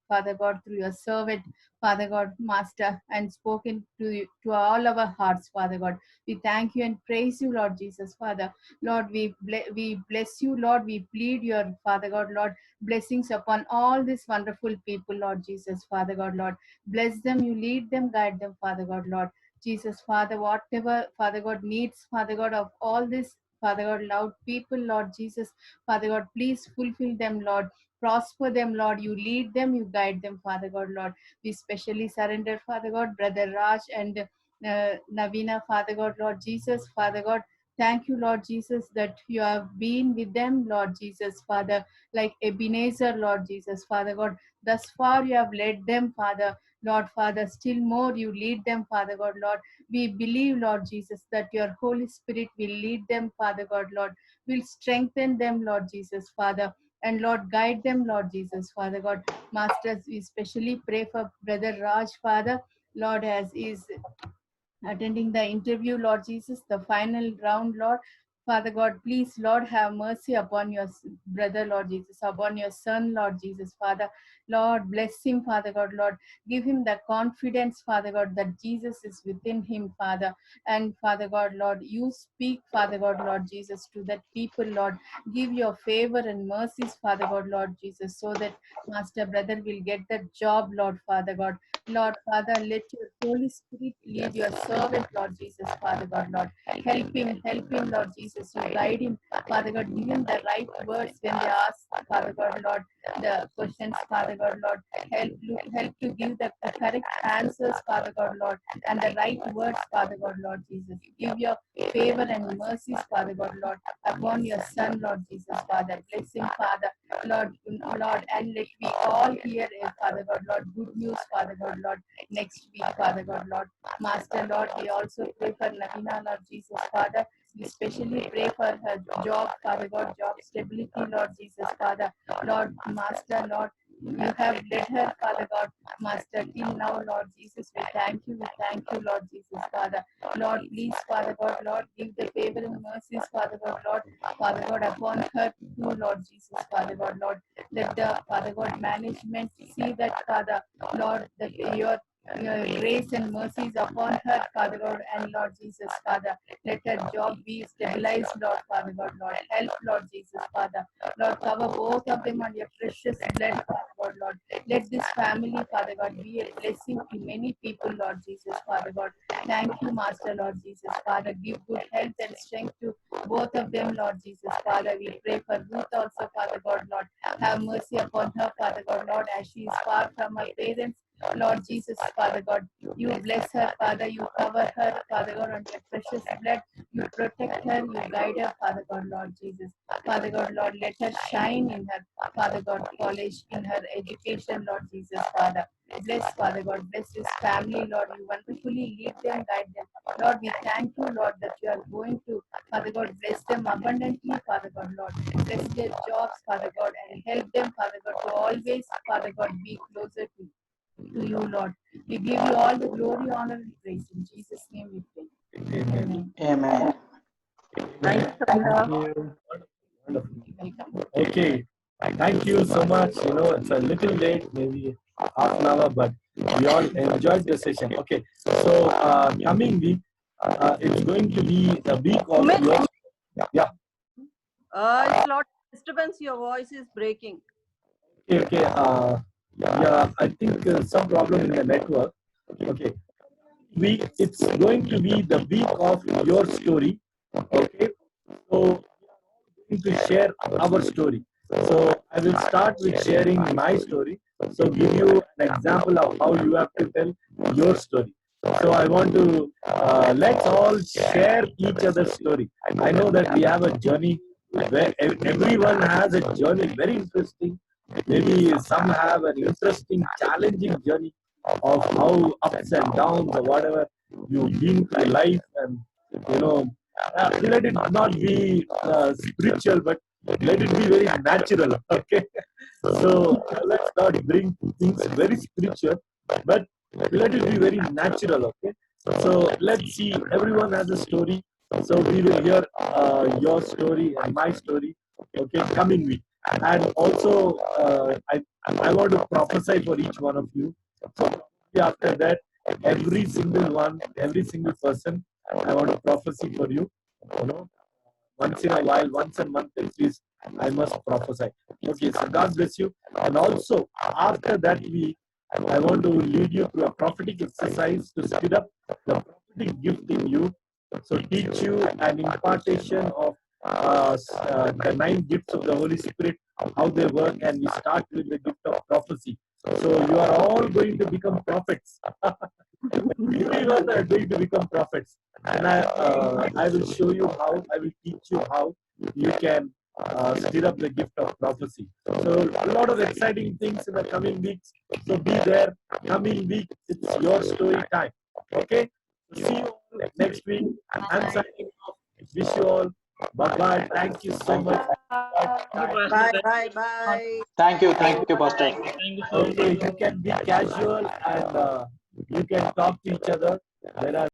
[SPEAKER 12] through your servant, Father God, Master, and spoken to all our hearts, Father God. We thank you and praise you, Lord Jesus, Father. Lord, we bless you, Lord. We plead your, Father God, Lord, blessings upon all these wonderful people, Lord Jesus, Father God, Lord. Bless them, you lead them, guide them, Father God, Lord. Jesus, Father, whatever, Father God, needs, Father God, of all this, Father God, loud people, Lord Jesus, Father God, please fulfill them, Lord. Prosper them, Lord. You lead them, you guide them, Father God, Lord. We specially surrender, Father God, Brother Raj and Navina, Father God, Lord Jesus, Father God. Thank you, Lord Jesus, that you have been with them, Lord Jesus, Father, like Ebenezer, Lord Jesus, Father God. Thus far you have led them, Father, Lord, Father. Still more you lead them, Father God, Lord. We believe, Lord Jesus, that your Holy Spirit will lead them, Father God, Lord. Will strengthen them, Lord Jesus, Father. And Lord, guide them, Lord Jesus, Father God. Masters, we especially pray for Brother Raj, Father, Lord, as is attending the interview, Lord Jesus, the final round, Lord. Father God, please, Lord, have mercy upon your brother, Lord Jesus, upon your son, Lord Jesus, Father. Lord, bless him, Father God, Lord. Give him the confidence, Father God, that Jesus is within him, Father. And Father God, Lord, you speak, Father God, Lord Jesus, to that people, Lord. Give your favor and mercies, Father God, Lord Jesus, so that Master Brother will get that job, Lord, Father God. Lord, Father, let your Holy Spirit lead your servant, Lord Jesus, Father God, Lord. Help him, Lord Jesus. You guide him, Father God. Give him the right words when they ask, Father God, Lord, the questions, Father God, Lord. Help to give the correct answers, Father God, Lord, and the right words, Father God, Lord Jesus. Give your favor and mercies, Father God, Lord, upon your Son, Lord Jesus, Father. Bless him, Father, Lord, and let we all hear, Father God, Lord, good news, Father God, Lord, next week, Father God, Lord. Master, Lord, we also pray for Navina, Lord Jesus, Father. We especially pray for her job, Father God, job stability, Lord Jesus, Father. Lord, Master, Lord, you have led her, Father God, Master, till now, Lord Jesus. We thank you, Lord Jesus, Father. Lord, please, Father God, Lord, give the favor and mercies, Father God, Lord, Father God, upon her too, Lord Jesus, Father God, Lord. Let the, Father God, management see that, Father, Lord, that your grace and mercies upon her, Father God, and Lord Jesus, Father. Let her job be stabilized, Lord, Father God, Lord. Help, Lord Jesus, Father. Lord, cover both of them on your precious blood, Father God, Lord. Let this family, Father God, be a blessing to many people, Lord Jesus, Father God. Thank you, Master, Lord Jesus, Father. Give good health and strength to both of them, Lord Jesus, Father. We pray for Ruth also, Father God, Lord. Have mercy upon her, Father God, Lord, as she is far from her parents. Lord Jesus, Father God, you bless her, Father, you cover her, Father God, on your precious blood, you protect her, you guide her, Father God, Lord Jesus, Father God, Lord, let her shine in her, Father God, college, in her education, Lord Jesus, Father. Bless, Father God, bless this family, Lord, you wonderfully lead them, guide them. Lord, we thank you, Lord, that you are going to, Father God, bless them abundantly, Father God, Lord. Bless their jobs, Father God, and help them, Father God, to always, Father God, be closer to you, Lord. We give you all the glory, honor, and praise. In Jesus' name we pray. Amen.
[SPEAKER 6] Amen.
[SPEAKER 4] Thank you,
[SPEAKER 1] Thank
[SPEAKER 4] Samita.
[SPEAKER 1] you. Wonderful.
[SPEAKER 12] Welcome.
[SPEAKER 1] Okay. Thank you so much. You know, it's a little late, maybe half an hour, but we all enjoyed the session. Okay. So coming week, it's going to be a week of
[SPEAKER 4] Umesh,
[SPEAKER 1] your, yeah.
[SPEAKER 4] It's a lot of disturbance. Your voice is breaking.
[SPEAKER 1] Okay. Yeah, I think some problem in the network. Okay. It's going to be the week of your story. Okay. So we are going to share our story. So I will start with sharing my story. So give you an example of how you have to tell your story. So I want to let's all share each other's story. I know that we have a journey where everyone has a journey, very interesting. Maybe some have an interesting, challenging journey of how ups and downs or whatever you've been through life, and you know, let it not be spiritual, but let it be very natural. Okay, so let's not bring things very spiritual, but let it be very natural. Okay, so let's see. Everyone has a story, so we will hear your story and my story. Okay, coming week, and also I want to prophesy for each one of you. So after that, every single one, every single person, I want to prophesy for you. You know, once in a while, once a month at least, I must prophesy. Okay, so God bless you. And also, after that week, I want to lead you through a prophetic exercise to speed up the prophetic gift in you. So teach you an impartation of the 9 gifts of the Holy Spirit, how they work, and we start with the gift of prophecy. So you are all going to become prophets. Everyone are going to become prophets, and I will show you how. I will teach you how you can stir up the gift of prophecy. So a lot of exciting things in the coming weeks. So be there. Coming week, it's your story time. Okay. See you all next week. I'm signing off. Wish you all. Bye bye. Thank you so much.
[SPEAKER 4] Bye, bye, bye.
[SPEAKER 6] Thank you, Pastor.
[SPEAKER 5] Thank you so much.
[SPEAKER 1] Okay, you can be casual and you can talk to each other. There are